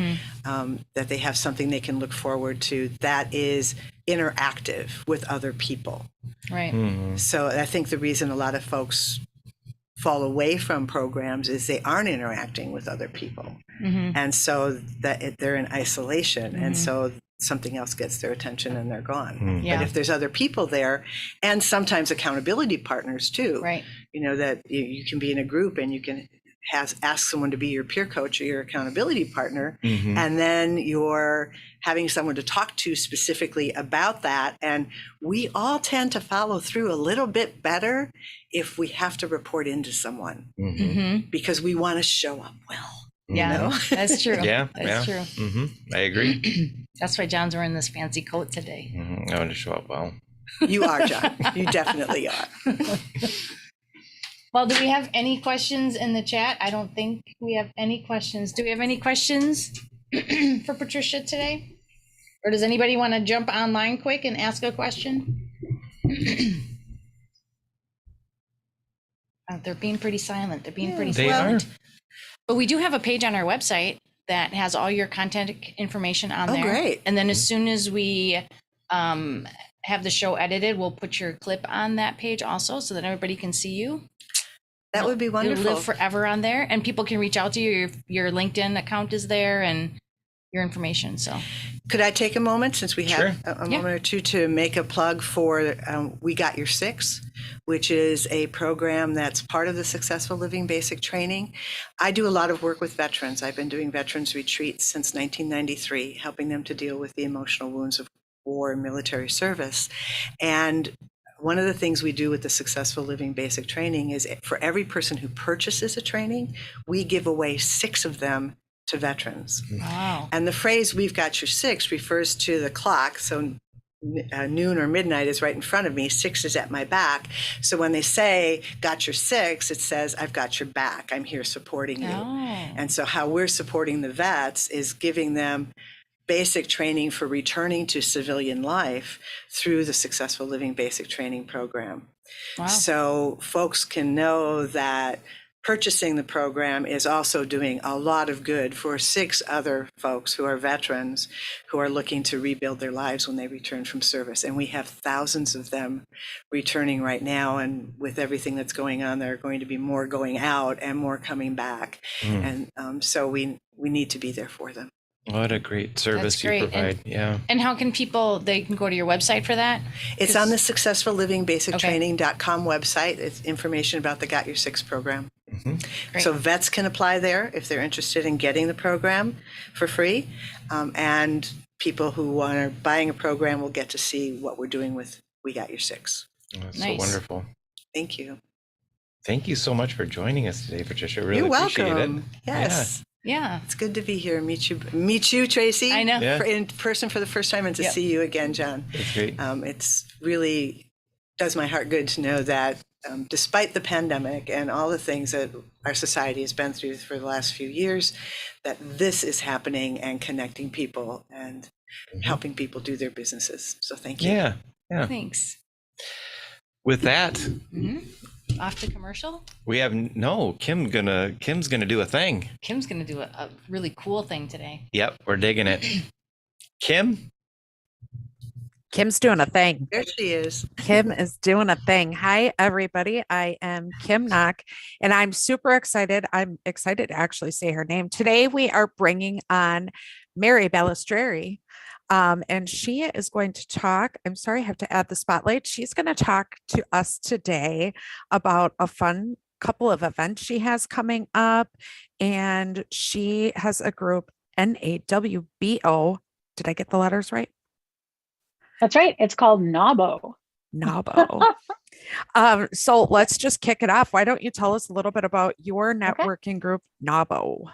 Speaker 10: that they have something they can look forward to that is interactive with other people.
Speaker 2: Right.
Speaker 10: So I think the reason a lot of folks fall away from programs is they aren't interacting with other people. And so that they're in isolation. And so something else gets their attention and they're gone.
Speaker 2: Yeah.
Speaker 10: But if there's other people there, and sometimes accountability partners too,
Speaker 2: Right.
Speaker 10: you know, that you can be in a group and you can ask someone to be your peer coach or your accountability partner, and then you're having someone to talk to specifically about that. And we all tend to follow through a little bit better if we have to report into someone, because we want to show up well.
Speaker 2: Yeah,
Speaker 10: You know?
Speaker 2: that's true.
Speaker 1: Yeah,
Speaker 2: That's true.
Speaker 1: I agree.
Speaker 2: That's why John's wearing this fancy coat today.
Speaker 1: I want to show up well.
Speaker 10: You are, John. You definitely are.
Speaker 2: Well, do we have any questions in the chat? I don't think we have any questions. Do we have any questions for Patricia today? Or does anybody want to jump online quick and ask a question? They're being pretty silent. They're being pretty
Speaker 1: They
Speaker 2: silent. But we do have a page on our website that has all your content information on there.
Speaker 10: Great.
Speaker 2: And then as soon as we have the show edited, we'll put your clip on that page also so that everybody can see you.
Speaker 10: That would be wonderful.
Speaker 2: You'll live forever on there, and people can reach out to you. Your LinkedIn account is there and your information. So
Speaker 10: Could I take a moment, since we have
Speaker 1: Sure.
Speaker 10: a
Speaker 2: Yeah.
Speaker 10: moment or two, to make a plug for We Got Your Six, which is a program that's part of the Successful Living Basic Training. I do a lot of work with veterans. I've been doing veterans retreats since 1993, helping them to deal with the emotional wounds of war and military service. And one of the things we do with the Successful Living Basic Training is for every person who purchases a training, we give away 6 of them to veterans.
Speaker 2: Wow.
Speaker 10: And the phrase "we've got your six" refers to the clock. So noon or midnight is right in front of me. 6 is at my back. So when they say "got your six," it says I've got your back. I'm here supporting you.
Speaker 2: Oh.
Speaker 10: And so how we're supporting the vets is giving them basic training for returning to civilian life through the Successful Living Basic Training Program.
Speaker 2: Wow.
Speaker 10: So folks can know that purchasing the program is also doing a lot of good for 6 other folks who are veterans who are looking to rebuild their lives when they return from service. And we have thousands of them returning right now. And with everything that's going on, there are going to be more going out and more coming back. And so we need to be there for them.
Speaker 1: What a great service
Speaker 2: That's
Speaker 1: you
Speaker 2: great.
Speaker 1: provide. Yeah.
Speaker 2: And how can people, they can go to your website for that?
Speaker 10: It's on the successfulliving.basic-training.com website. It's information about the Got Your Six program.
Speaker 2: Great.
Speaker 10: So vets can apply there if they're interested in getting the program for free. And people who are buying a program will get to see what we're doing with We Got Your Six.
Speaker 1: Oh, that's
Speaker 2: Nice.
Speaker 1: so wonderful.
Speaker 10: Thank you.
Speaker 1: Thank you so much for joining us today, Patricia. Really
Speaker 10: You're
Speaker 1: appreciate
Speaker 10: welcome.
Speaker 1: it.
Speaker 10: Yes.
Speaker 2: Yeah.
Speaker 10: It's good to be here. Meet you, Tracy.
Speaker 2: I know.
Speaker 1: Yeah.
Speaker 10: In person for the first time, and to
Speaker 2: Yep.
Speaker 10: see you again, John.
Speaker 1: It's great.
Speaker 10: It's really does my heart good to know that despite the pandemic and all the things that our society has been through for the last few years, that this is happening and connecting people and helping people do their businesses. So thank you.
Speaker 1: Yeah. Yeah.
Speaker 2: Thanks.
Speaker 1: With that,
Speaker 2: Off to commercial.
Speaker 1: we have Kim's gonna do a thing.
Speaker 2: Kim's going to do a really cool thing today.
Speaker 1: Yep, we're digging it. Kim?
Speaker 4: Kim's doing a thing.
Speaker 10: There she is.
Speaker 4: Kim is doing a thing. Hi, everybody. I am Kim Knock, and I'm super excited. I'm excited to actually say her name. Today, we are bringing on Mary Balistreri, and she is going to talk. I'm sorry, I have to add the spotlight. She's going to talk to us today about a fun couple of events she has coming up, and she has a group, NAWBO. Did I get the letters right?
Speaker 7: That's right. It's called NAWBO.
Speaker 4: NAWBO. So let's just kick it off. Why don't you tell us a little bit about your networking group, NAWBO?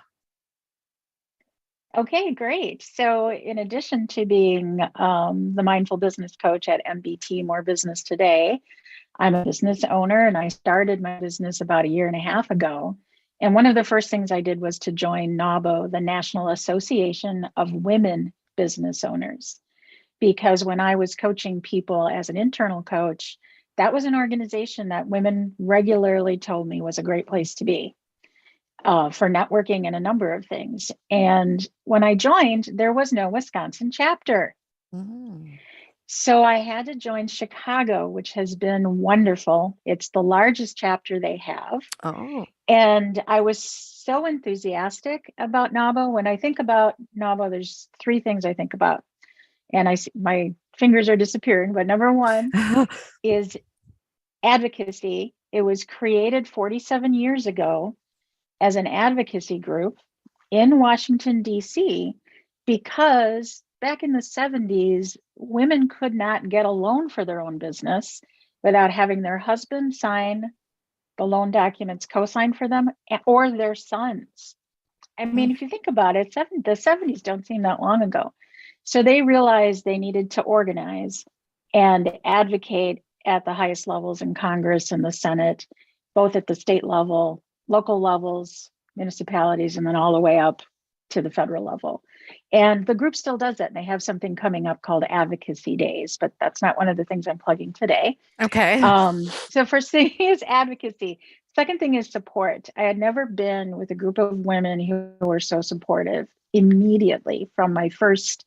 Speaker 7: Okay, great. So in addition to being the mindful business coach at MBT, More Business Today, I'm a business owner, and I started my business about 1.5 years ago. And one of the first things I did was to join NAWBO, the National Association of Women Business Owners. Because when I was coaching people as an internal coach, that was an organization that women regularly told me was a great place to be for networking and a number of things. And when I joined, there was no Wisconsin chapter. So I had to join Chicago, which has been wonderful. It's the largest chapter they have.
Speaker 4: Oh.
Speaker 7: And I was so enthusiastic about NAWBO. When I think about NAWBO, there's 3 things I think about. And my fingers are disappearing, but number 1 is advocacy. It was created 47 years ago as an advocacy group in Washington, D.C., because back in the 70s, women could not get a loan for their own business without having their husband sign the loan documents, co-sign for them, or their sons. I mean, if you think about it, the 70s don't seem that long ago. So they realized they needed to organize and advocate at the highest levels in Congress and the Senate, both at the state level, local levels, municipalities, and then all the way up to the federal level. And the group still does that. And they have something coming up called Advocacy Days, but that's not one of the things I'm plugging today.
Speaker 4: Okay.
Speaker 7: So first thing is advocacy. Second thing is support. I had never been with a group of women who were so supportive immediately from my first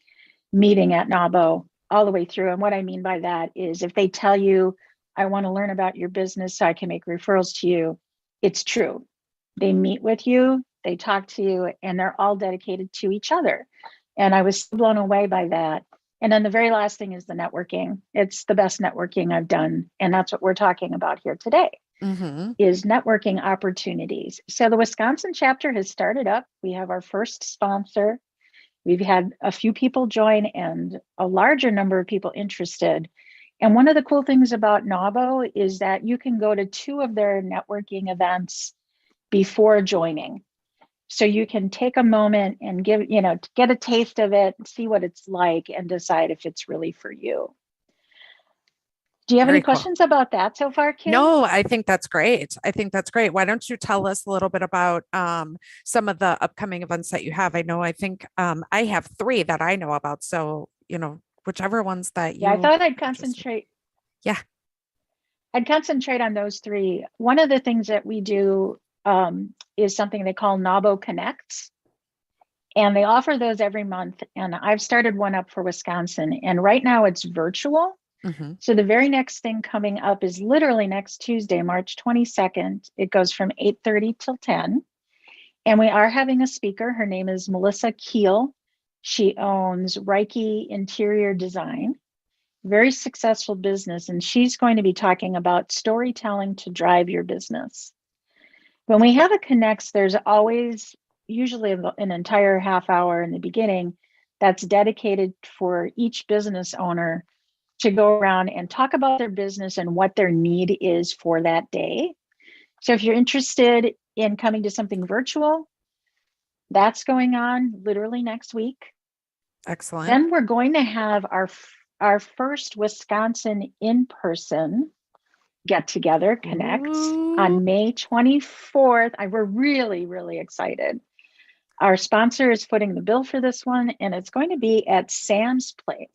Speaker 7: meeting at NAWBO all the way through. And what I mean by that is if they tell you, I want to learn about your business so I can make referrals to you, it's true. They meet with you, they talk to you, and they're all dedicated to each other. And I was blown away by that. And then the very last thing is the networking. It's the best networking I've done. And that's what we're talking about here today. Is networking opportunities. So the Wisconsin chapter has started up. We have our first sponsor. We've had a few people join and a larger number of people interested. And one of the cool things about NAWBO is that you can go to 2 of their networking events before joining. So you can take a moment and get a taste of it, see what it's like, and decide if it's really for you. Do you have
Speaker 4: Very
Speaker 7: any
Speaker 4: cool.
Speaker 7: questions about that so far, Kim?
Speaker 4: No, I think that's great. I think that's great. Why don't you tell us a little bit about some of the upcoming events that you have? I think I have 3 that I know about. So, whichever ones that
Speaker 7: Yeah, I
Speaker 4: you
Speaker 7: thought I'd
Speaker 4: interested.
Speaker 7: concentrate.
Speaker 4: Yeah.
Speaker 7: I'd concentrate on those 3. One of the things that we do is something they call NAWBO Connects. And they offer those every month. And I've started one up for Wisconsin. And right now it's virtual.
Speaker 4: Mhm.
Speaker 7: So the very next thing coming up is literally next Tuesday, March 22nd. It goes from 8:30 till 10. And we are having a speaker. Her name is Melissa Keel. She owns Reiki Interior Design, very successful business. And she's going to be talking about storytelling to drive your business. When we have a Connects, there's always usually an entire half hour in the beginning that's dedicated for each business owner to go around and talk about their business and what their need is for that day. So if you're interested in coming to something virtual, that's going on literally next week.
Speaker 4: Excellent.
Speaker 7: Then we're going to have our first Wisconsin in-person get together, Connects, on May 24th. We're really, really excited. Our sponsor is footing the bill for this one, and it's going to be at Sam's Place.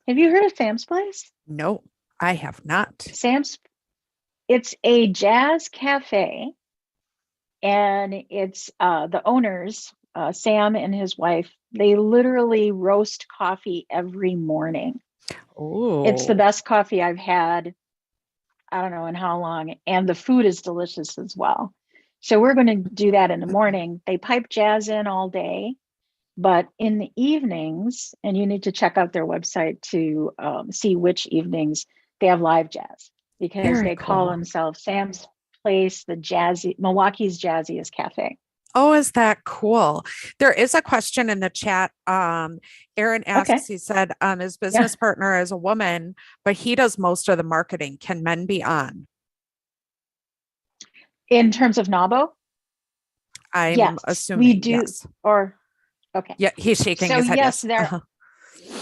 Speaker 7: Have you heard of Sam's Place?
Speaker 4: No, I have not.
Speaker 7: It's a jazz cafe, and it's the owners, Sam and his wife, they literally roast coffee every morning.
Speaker 4: Oh,
Speaker 7: It's the best coffee I've had, I don't know in how long, and the food is delicious as well. So we're going to do that in the morning. They pipe jazz in all day, but in the evenings, and you need to check out their website to see which evenings they have live jazz, because
Speaker 4: Very
Speaker 7: they call
Speaker 4: cool.
Speaker 7: themselves Sam's Place, Milwaukee's jazziest cafe.
Speaker 4: Oh, is that cool? There is a question in the chat. Aaron asks,
Speaker 7: Okay.
Speaker 4: he said, his business partner is a woman, but he does most of the marketing. Can men be on?
Speaker 7: In terms of NAWBO?
Speaker 4: I'm
Speaker 7: Yes,
Speaker 4: assuming
Speaker 7: we do.
Speaker 4: yes.
Speaker 7: Or, okay.
Speaker 4: Yeah, he's shaking
Speaker 7: So
Speaker 4: his head.
Speaker 7: yes,
Speaker 4: Yes.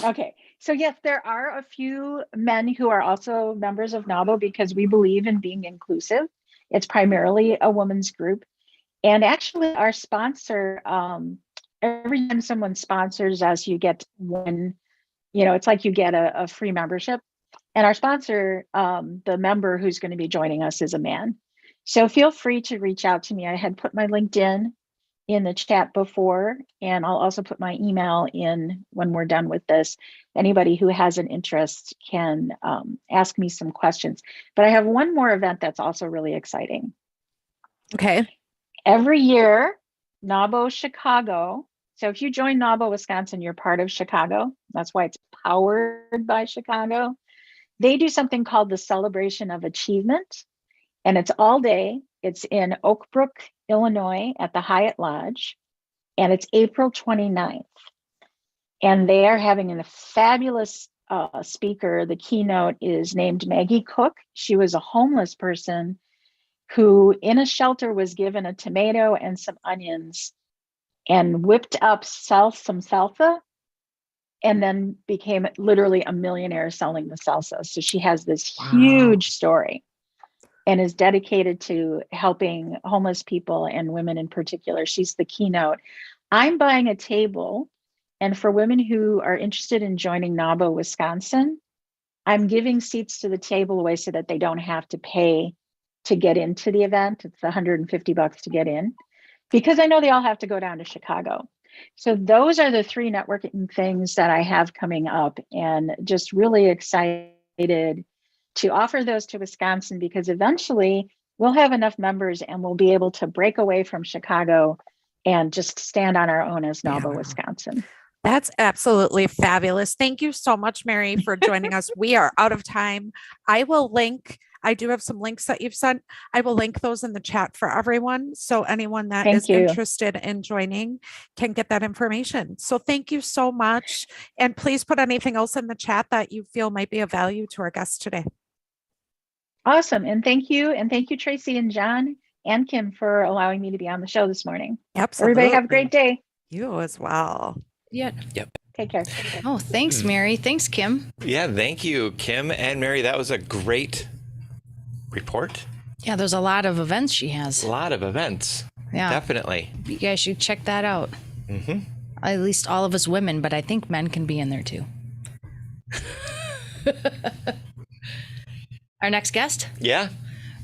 Speaker 7: okay. So yes, there are a few men who are also members of NAWBO because we believe in being inclusive. It's primarily a women's group. And actually our sponsor, every time someone sponsors us, you get one, it's like you get a free membership. And our sponsor, the member who's going to be joining us, is a man. So feel free to reach out to me. I had put my LinkedIn in the chat before, and I'll also put my email in when we're done with this. Anybody who has an interest can ask me some questions. But I have one more event that's also really exciting.
Speaker 4: Okay.
Speaker 7: Every year, NAWBO Chicago. So if you join NAWBO Wisconsin, you're part of Chicago. That's why it's powered by Chicago. They do something called the Celebration of Achievement, and it's all day. It's in Oak Brook, Illinois at the Hyatt Lodge, and it's April 29th. And they are having a fabulous speaker. The keynote is named Maggie Cook. She was a homeless person who in a shelter was given a tomato and some onions and whipped up some salsa, and then became literally a millionaire selling the salsa. So she has this huge story and is dedicated to helping homeless people and women in particular. She's the keynote. I'm buying a table, and for women who are interested in joining NAWBO Wisconsin, I'm giving seats to the table away so that they don't have to pay to get into the event. It's $150 to get in, because I know they all have to go down to Chicago. So those are the 3 networking things that I have coming up, and just really excited to offer those to Wisconsin, because eventually we'll have enough members and we'll be able to break away from Chicago and just stand on our own as NAWBO Wisconsin.
Speaker 4: That's absolutely fabulous. Thank you so much, Mary, for joining us. We are out of time. I do have some links that you've sent. I will link those in the chat for everyone. So anyone that is interested in joining can get that information. So thank you so much. And please put anything else in the chat that you feel might be of value to our guests today.
Speaker 7: Awesome. And thank you. And thank you, Tracy and Jon. and Kim for allowing me to be on the show this morning.
Speaker 4: Absolutely.
Speaker 7: Everybody have a great day.
Speaker 4: You as well.
Speaker 2: Yeah.
Speaker 1: Yep.
Speaker 7: Take care.
Speaker 2: Oh, thanks, Mary. Thanks, Kim.
Speaker 1: Yeah, thank you, Kim and Mary. That was a great report.
Speaker 2: Yeah, there's a lot of events she has.
Speaker 1: A lot of events.
Speaker 2: Yeah.
Speaker 1: Definitely.
Speaker 2: You guys should check that out.
Speaker 1: Mm-hmm.
Speaker 2: At least all of us women, but I think men can be in there too. Our next guest,
Speaker 1: Yeah.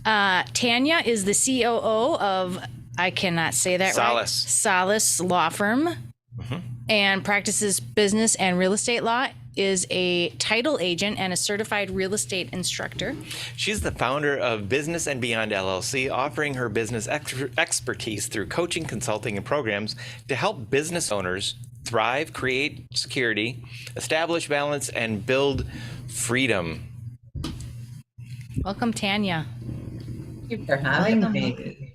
Speaker 2: Tanya, is the COO of, I cannot say that right.
Speaker 1: Solace.
Speaker 2: Solace Law Firm, and practices business and real estate law, is a title agent and a certified real estate instructor.
Speaker 1: She's the founder of Business and Beyond LLC, offering her business expertise through coaching, consulting, and programs to help business owners thrive, create security, establish balance, and build freedom.
Speaker 2: Welcome, Tanya.
Speaker 11: Thank you for having me.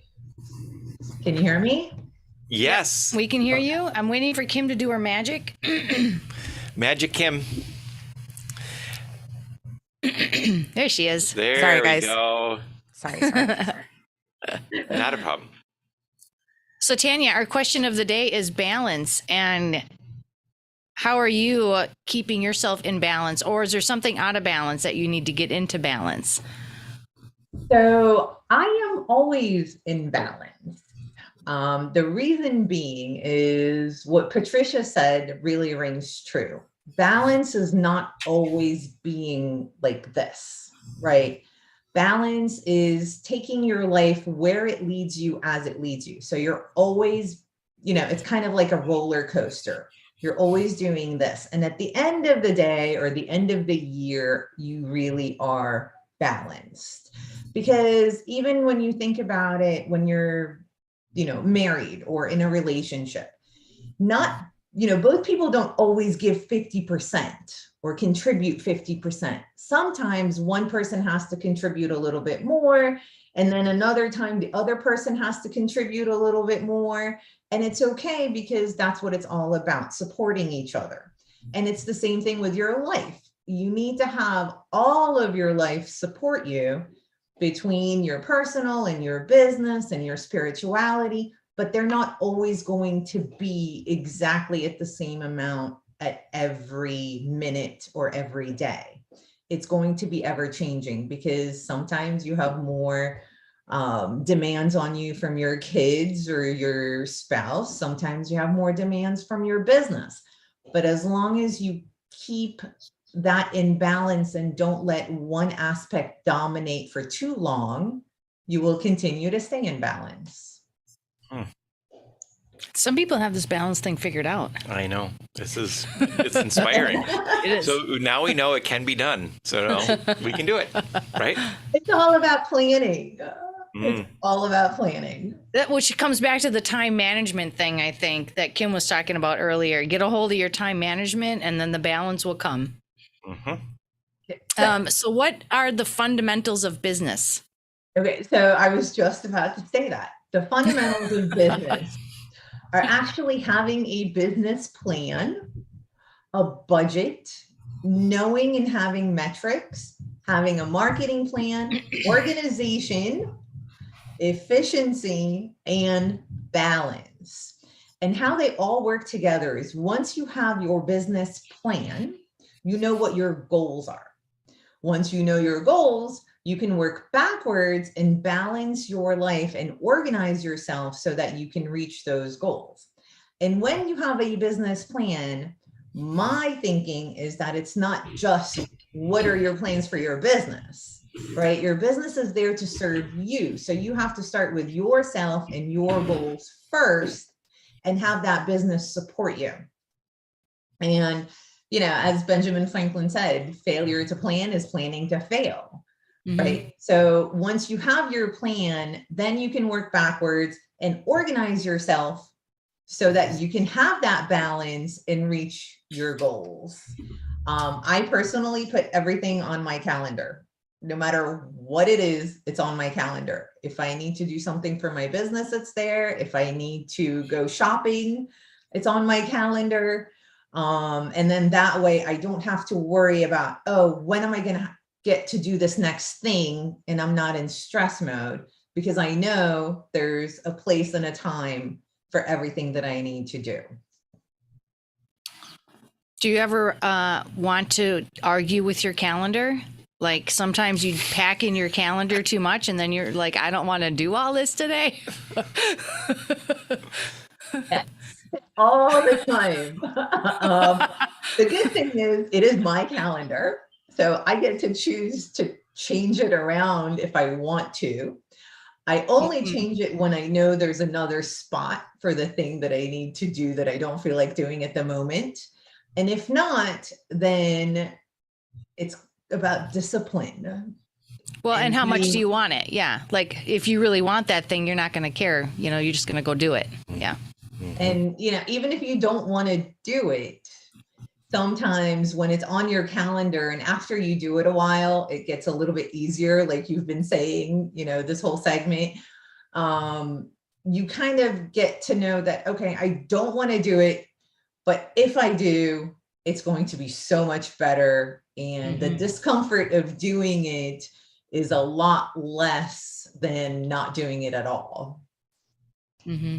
Speaker 11: Can you hear me?
Speaker 1: Yes.
Speaker 2: We can hear you. I'm waiting for Kim to do her magic.
Speaker 1: Magic Kim.
Speaker 2: There she is.
Speaker 1: There
Speaker 4: Sorry,
Speaker 1: we
Speaker 4: guys.
Speaker 1: go.
Speaker 4: Sorry.
Speaker 1: Not a problem.
Speaker 2: So, Tanya, our question of the day is balance. And how are you keeping yourself in balance? Or is there something out of balance that you need to get into balance?
Speaker 11: So I am always in balance. The reason being is what Patricia said really rings true. Balance is not always being like this, right? Balance is taking your life where it leads you as it leads you. So you're always, it's kind of like a roller coaster. You're always doing this. And at the end of the day or the end of the year, you really are balanced. Because even when you think about it, when you're, married or in a relationship, both people don't always give 50% or contribute 50%. Sometimes one person has to contribute a little bit more. And then another time the other person has to contribute a little bit more. And it's okay, because that's what it's all about, supporting each other. And it's the same thing with your life. You need to have all of your life support you between your personal and your business and your spirituality, but they're not always going to be exactly at the same amount at every minute or every day. It's going to be ever changing, because sometimes you have more demands on you from your kids or your spouse. Sometimes you have more demands from your business. But as long as you keep that in balance and don't let one aspect dominate for too long, you will continue to stay in balance.
Speaker 2: Some people have this balance thing figured out.
Speaker 1: I know. It's inspiring.
Speaker 2: It is.
Speaker 1: So now we know it can be done. So we can do it, right?
Speaker 11: It's all about planning. It's all about planning.
Speaker 2: Which comes back to the time management thing, I think, that Kim was talking about earlier. Get a hold of your time management, and then the balance will come. So what are the fundamentals of business?
Speaker 11: Okay, so I was just about to say that. The fundamentals of business are actually having a business plan, a budget, knowing and having metrics, having a marketing plan, organization, efficiency, and balance. And how they all work together is, once you have your business plan, you know what your goals are. Once you know your goals, you can work backwards and balance your life and organize yourself so that you can reach those goals. And when you have a business plan, my thinking is that it's not just what are your plans for your business, right? Your business is there to serve you. So you have to start with yourself and your goals first and have that business support you. And as Benjamin Franklin said, failure to plan is planning to fail, right? So once you have your plan, then you can work backwards and organize yourself so that you can have that balance and reach your goals. I personally put everything on my calendar. No matter what it is, it's on my calendar. If I need to do something for my business, it's there. If I need to go shopping, it's on my calendar. And then that way I don't have to worry about, when am I going to get to do this next thing? And I'm not in stress mode, because I know there's a place and a time for everything that I need to do.
Speaker 2: Do you ever want to argue with your calendar? Like sometimes you pack in your calendar too much and then you're like, I don't want to do all this today.
Speaker 11: Yes, all the time. The good thing is it is my calendar. So I get to choose to change it around if I want to. I only change it when I know there's another spot for the thing that I need to do that I don't feel like doing at the moment. And if not, then it's about discipline.
Speaker 2: Well, and how much
Speaker 11: being-
Speaker 2: do you want it? Yeah. Like if you really want that thing, you're not going to care. You know, you're just going to go do it. Yeah.
Speaker 11: And, even if you don't want to do it, sometimes when it's on your calendar and after you do it a while, it gets a little bit easier. Like you've been saying, this whole segment, you kind of get to know that, okay, I don't want to do it, but if I do, it's going to be so much better. And the discomfort of doing it is a lot less than not doing it at all.
Speaker 2: Mm-hmm.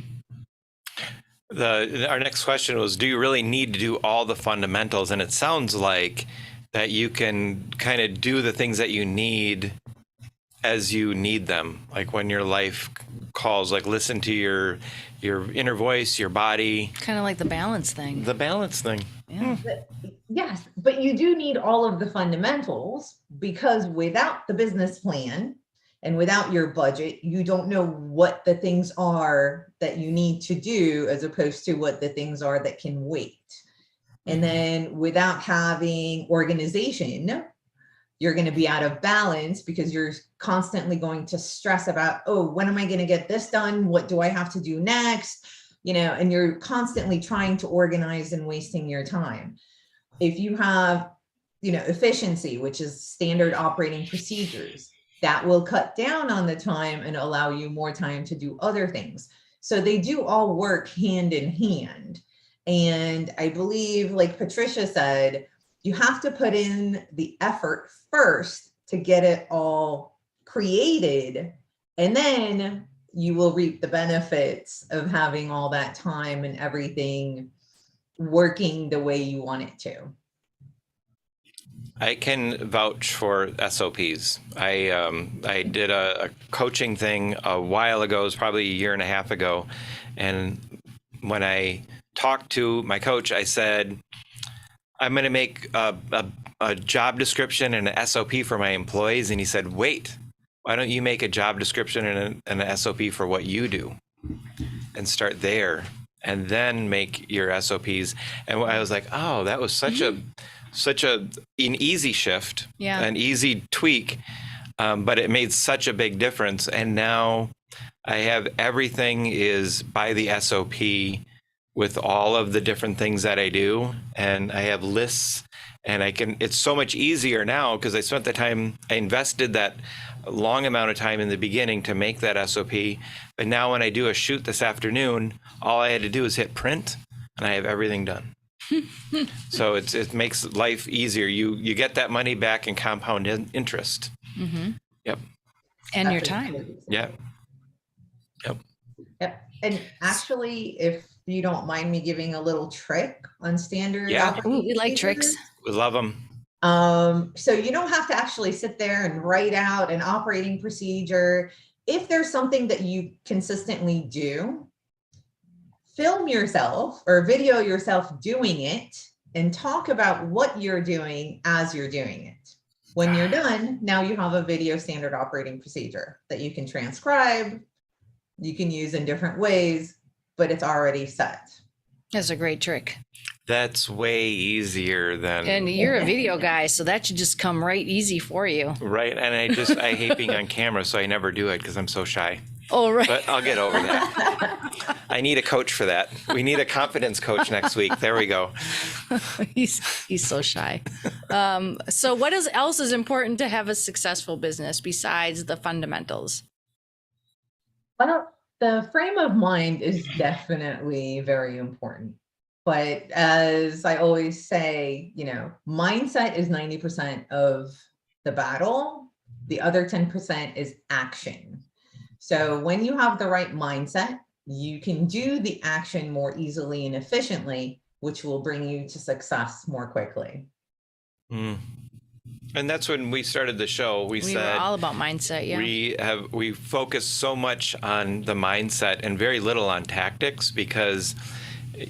Speaker 1: Our next question was, do you really need to do all the fundamentals? And it sounds like that you can kind of do the things that you need as you need them. Like when your life calls, like listen to your inner voice, your body.
Speaker 2: Kind of like the balance thing.
Speaker 1: The balance thing.
Speaker 2: Yeah.
Speaker 11: Yes, but you do need all of the fundamentals, because without the business plan and without your budget, you don't know what the things are that you need to do as opposed to what the things are that can wait. And then without having organization, you're going to be out of balance because you're constantly going to stress about, oh, when am I going to get this done? What do I have to do next? And you're constantly trying to organize and wasting your time. If you have, efficiency, which is standard operating procedures, that will cut down on the time and allow you more time to do other things. So they do all work hand in hand. And I believe, like Patricia said, you have to put in the effort first to get it all created, and then you will reap the benefits of having all that time and everything working the way you want it to.
Speaker 1: I can vouch for SOPs. I did a coaching thing a while ago, it was probably a year and a half ago. And when I talked to my coach, I said, I'm going to make a job description and an SOP for my employees. And he said, wait, why don't you make a job description and an SOP for what you do and start there and then make your SOPs. And I was like, oh, that was such an easy shift, an easy tweak, but it made such a big difference. And now I have everything is by the SOP with all of the different things that I do. And I have lists, and it's so much easier now because I spent the time, I invested that long amount of time in the beginning to make that SOP. But now when I do a shoot this afternoon, all I had to do is hit print and I have everything done. So it makes life easier. You get that money back in compound interest.
Speaker 2: Mm-hmm.
Speaker 1: Yep.
Speaker 2: And your time.
Speaker 1: Yeah. Yep.
Speaker 11: Yep. And actually, if you don't mind me giving a little trick on standard.
Speaker 2: Ooh, we like tricks.
Speaker 1: We love them.
Speaker 11: So you don't have to actually sit there and write out an operating procedure. If there's something that you consistently do, film yourself or video yourself doing it and talk about what you're doing as you're doing it. When you're done, now you have a video standard operating procedure that you can transcribe, you can use in different ways, but it's already set.
Speaker 2: That's a great trick.
Speaker 1: That's way easier than.
Speaker 2: And you're a video guy, so that should just come right easy for you.
Speaker 1: Right. And I hate being on camera, so I never do it because I'm so shy.
Speaker 2: Oh, right.
Speaker 1: But I'll get over that. I need a coach for that. We need a confidence coach next week. There we go.
Speaker 2: He's so shy. So what else is important to have a successful business besides the fundamentals?
Speaker 11: Well, the frame of mind is definitely very important. But as I always say, mindset is 90% of the battle. The other 10% is action. So when you have the right mindset, you can do the action more easily and efficiently, which will bring you to success more quickly.
Speaker 1: Mm. And that's when we started the show. We
Speaker 2: We
Speaker 1: said
Speaker 2: were all about mindset. Yeah.
Speaker 1: we focus so much on the mindset and very little on tactics, because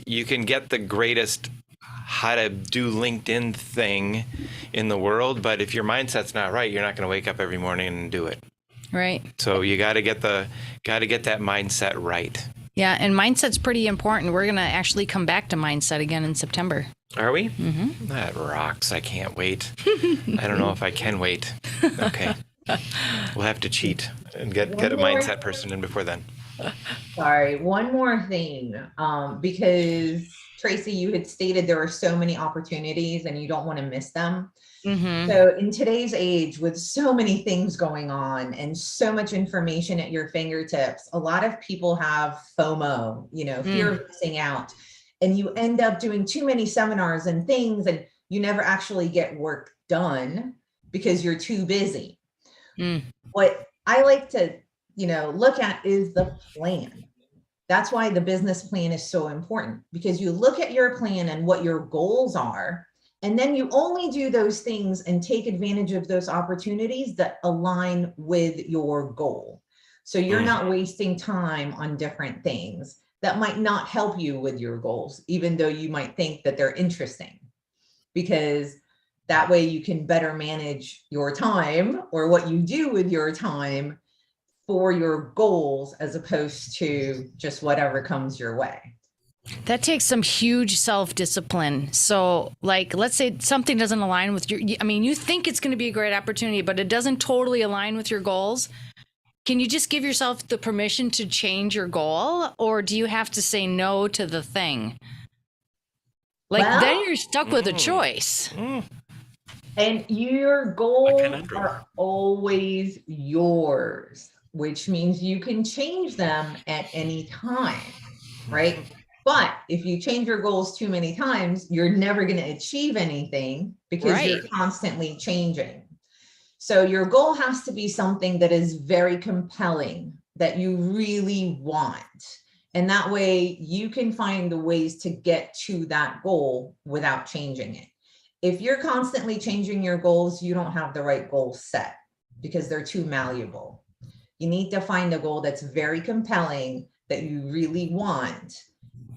Speaker 1: you can get the greatest how to do LinkedIn thing in the world, but if your mindset's not right, you're not going to wake up every morning and do it.
Speaker 2: Right.
Speaker 1: So you got to get that mindset right.
Speaker 2: Yeah. And mindset's pretty important. We're going to actually come back to mindset again in September.
Speaker 1: Are we?
Speaker 2: Mm-hmm.
Speaker 1: That rocks. I can't wait. I don't know if I can wait. Okay. We'll have to cheat and get a mindset person in before then.
Speaker 11: Sorry, one more thing, because Tracy, you had stated there are so many opportunities and you don't want to miss them.
Speaker 2: Mm-hmm.
Speaker 11: So in today's age, with so many things going on and so much information at your fingertips, a lot of people have FOMO, fear of missing out. And you end up doing too many seminars and things, and you never actually get work done because you're too busy. What I like to, look at is the plan. That's why the business plan is so important, because you look at your plan and what your goals are, and then you only do those things and take advantage of those opportunities that align with your goal. So you're not wasting time on different things that might not help you with your goals, even though you might think that they're interesting, because that way you can better manage your time or what you do with your time for your goals, as opposed to just whatever comes your way.
Speaker 2: That takes some huge self-discipline. So like, let's say something doesn't align with you think it's going to be a great opportunity, but it doesn't totally align with your goals. Can you just give yourself the permission to change your goal, or do you have to say no to the thing? Then you're stuck with a choice.
Speaker 11: And your goals are always yours, which means you can change them at any time, right? But if you change your goals too many times, you're never going to achieve anything, because you're constantly changing. So your goal has to be something that is very compelling, that you really want. And that way you can find the ways to get to that goal without changing it. If you're constantly changing your goals, you don't have the right goal set, because they're too malleable. You need to find a goal that's very compelling, that you really want.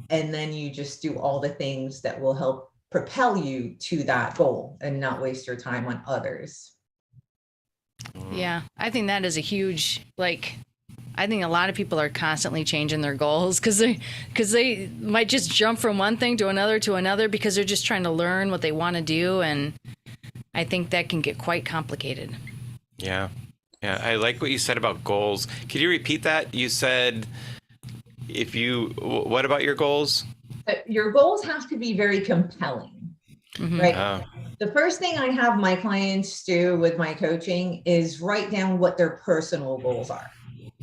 Speaker 11: And then you just do all the things that will help propel you to that goal and not waste your time on others.
Speaker 2: Yeah, I think that is a huge, I think a lot of people are constantly changing their goals because they might just jump from one thing to another because they're just trying to learn what they want to do. And I think that can get quite complicated.
Speaker 1: Yeah. Yeah. I like what you said about goals. Could you repeat that? You said, what about your goals?
Speaker 11: Your goals have to be very compelling, right?
Speaker 1: Oh.
Speaker 11: The first thing I have my clients do with my coaching is write down what their personal goals are,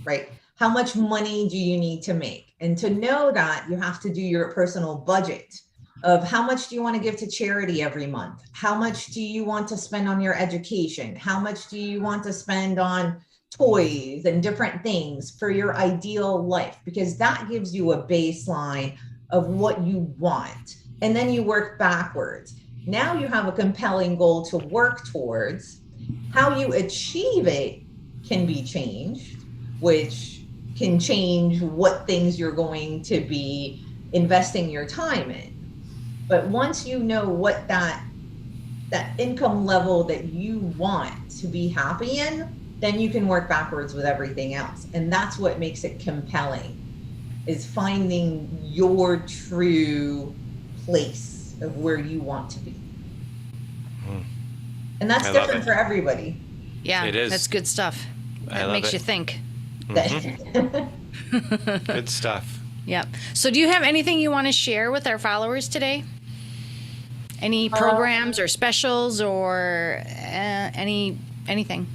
Speaker 11: right? How much money do you need to make? And to know that, you have to do your personal budget of how much do you want to give to charity every month? How much do you want to spend on your education? How much do you want to spend on toys and different things for your ideal life? Because that gives you a baseline of what you want. And then you work backwards. Now you have a compelling goal to work towards. How you achieve it can be changed, which can change what things you're going to be investing your time in. But once you know what that income level that you want to be happy in, then you can work backwards with everything else. And that's what makes it compelling, is finding your true place of where you want to be. And that's different for everybody.
Speaker 2: Yeah,
Speaker 1: it is.
Speaker 2: That's good stuff. That makes you think.
Speaker 1: Good stuff.
Speaker 2: Yep. So do you have anything you want to share with our followers today? Any programs or specials or anything?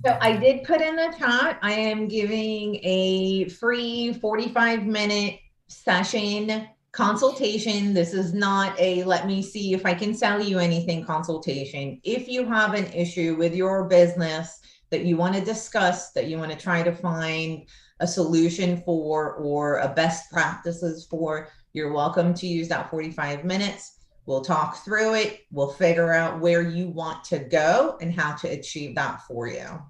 Speaker 11: So I did put in the chat, I am giving a free 45-minute session consultation. This is not a let me see if I can sell you anything consultation. If you have an issue with your business that you want to discuss, that you want to try to find a solution for or a best practices for, you're welcome to use that 45 minutes. We'll talk through it. We'll figure out where you want to go and how to achieve that for you.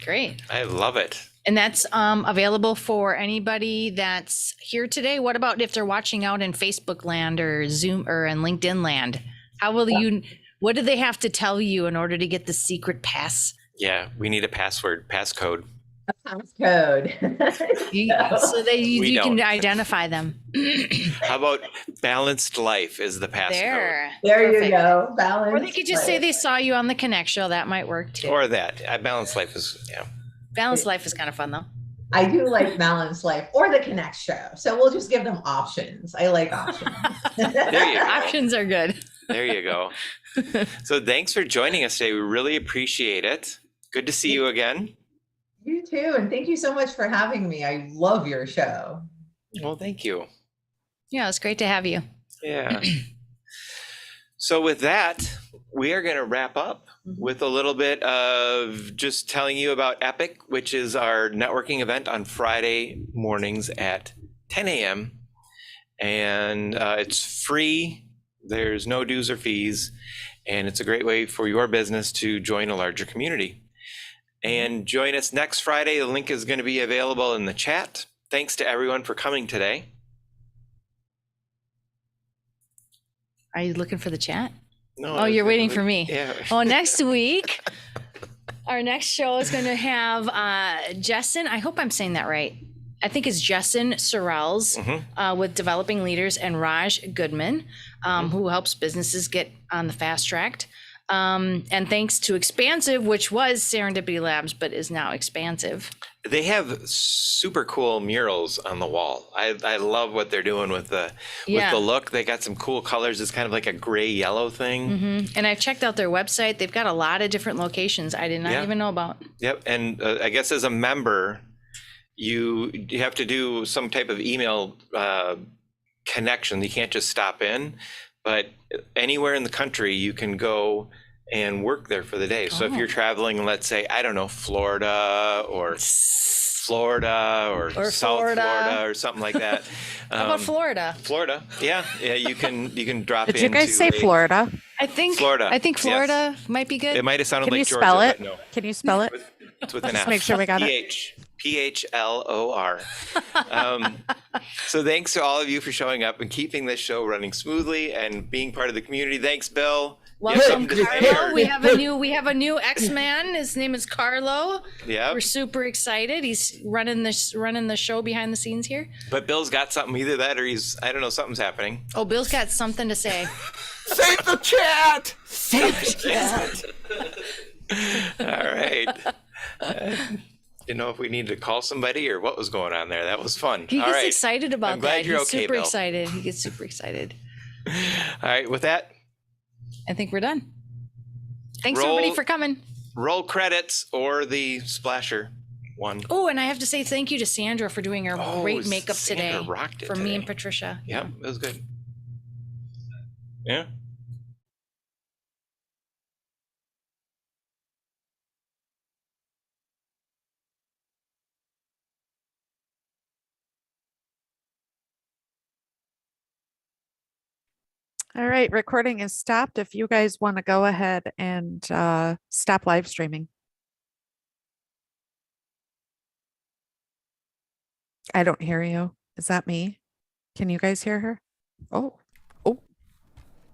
Speaker 2: Great.
Speaker 1: I love it.
Speaker 2: And that's available for anybody that's here today. What about if they're watching out in Facebook land or Zoom or in LinkedIn land? How will you, what do they have to tell you in order to get the secret pass?
Speaker 1: Yeah, we need a passcode.
Speaker 11: Code.
Speaker 2: So that
Speaker 1: We
Speaker 2: you can
Speaker 1: don't.
Speaker 2: identify them.
Speaker 1: How about balanced life is the passcode?
Speaker 11: There you
Speaker 2: Perfect.
Speaker 11: go. Balance.
Speaker 2: Or they could just say they saw you on the Connect show. That might work too.
Speaker 1: Or that. Balanced life is, yeah.
Speaker 2: Balanced life is kind of fun though.
Speaker 11: I do like Balanced Life or the Connect show. So we'll just give them options. I like options.
Speaker 1: There you go.
Speaker 2: Options are good.
Speaker 1: There you go. So thanks for joining us today. We really appreciate it. Good to see you again.
Speaker 11: You too. And thank you so much for having me. I love your show.
Speaker 1: Well, thank you.
Speaker 2: Yeah, it's great to have you.
Speaker 1: Yeah. So with that, we are going to wrap up with a little bit of just telling you about Epic, which is our networking event on Friday mornings at 10 a.m. And it's free. There's no dues or fees. And it's a great way for your business to join a larger community. And join us next Friday. The link is going to be available in the chat. Thanks to everyone for coming today.
Speaker 2: Are you looking for the chat?
Speaker 1: No,
Speaker 2: Oh, you're waiting for me.
Speaker 1: Yeah.
Speaker 2: Oh, next week, our next show is going to have Jessen. I hope I'm saying that right. I think it's Jessen Sorrells with Developing Leaders and Raj Goodman, who helps businesses get on the fast track. And thanks to Expansive, which was Serendipity Labs, but is now Expansive.
Speaker 1: They have super cool murals on the wall. I love what they're doing with the look. They got some cool colors. It's kind of like a gray yellow thing.
Speaker 2: And I've checked out their website. They've got a lot of different locations I did not even know about.
Speaker 1: Yep. And I guess as a member, you have to do some type of email connection. You can't just stop in, but anywhere in the country you can go and work there for the day. So if you're traveling, let's say, I don't know, Florida or South Florida or something like that.
Speaker 2: How about Florida?
Speaker 1: Florida. Yeah. You can drop in.
Speaker 4: Did you guys say Florida?
Speaker 2: I think
Speaker 1: Florida.
Speaker 2: Florida might be good.
Speaker 1: It might have sounded
Speaker 4: Can
Speaker 1: like
Speaker 4: you
Speaker 1: Georgia,
Speaker 4: spell it?
Speaker 1: but no.
Speaker 4: Can you spell it?
Speaker 1: It's with an
Speaker 4: Just
Speaker 1: F.
Speaker 4: make sure we got it.
Speaker 1: PHLOR. So thanks to all of you for showing up and keeping this show running smoothly and being part of the community. Thanks, Bill.
Speaker 2: Welcome, Carlo. We have a new X-Man. His name is Carlo.
Speaker 1: Yeah.
Speaker 2: We're super excited. He's running the show behind the scenes here.
Speaker 1: But Bill's got something, either that or something's happening.
Speaker 2: Oh, Bill's got something to say.
Speaker 5: Save the chat! Save the chat!
Speaker 1: All right. You know if we need to call somebody or what was going on there. That was fun.
Speaker 2: He
Speaker 1: All
Speaker 2: gets
Speaker 1: right.
Speaker 2: excited about
Speaker 1: I'm glad
Speaker 2: that.
Speaker 1: you're
Speaker 2: He's
Speaker 1: okay,
Speaker 2: super
Speaker 1: Bill.
Speaker 2: excited. He gets super excited.
Speaker 1: All right. With that,
Speaker 2: I think we're done. Thanks
Speaker 1: Roll-
Speaker 2: everybody for coming.
Speaker 1: roll credits or the splasher one.
Speaker 2: Oh, and I have to say thank you to Sandra for doing our great makeup
Speaker 1: Sandra
Speaker 2: today
Speaker 1: rocked it
Speaker 2: for me
Speaker 1: today.
Speaker 2: and Patricia.
Speaker 1: Yep, it was good. Yeah.
Speaker 4: All right, recording is stopped. If you guys want to go ahead and stop live streaming. I don't hear you. Is that me? Can you guys hear her? Oh.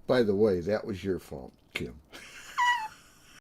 Speaker 5: By the way, that was your fault, Kim.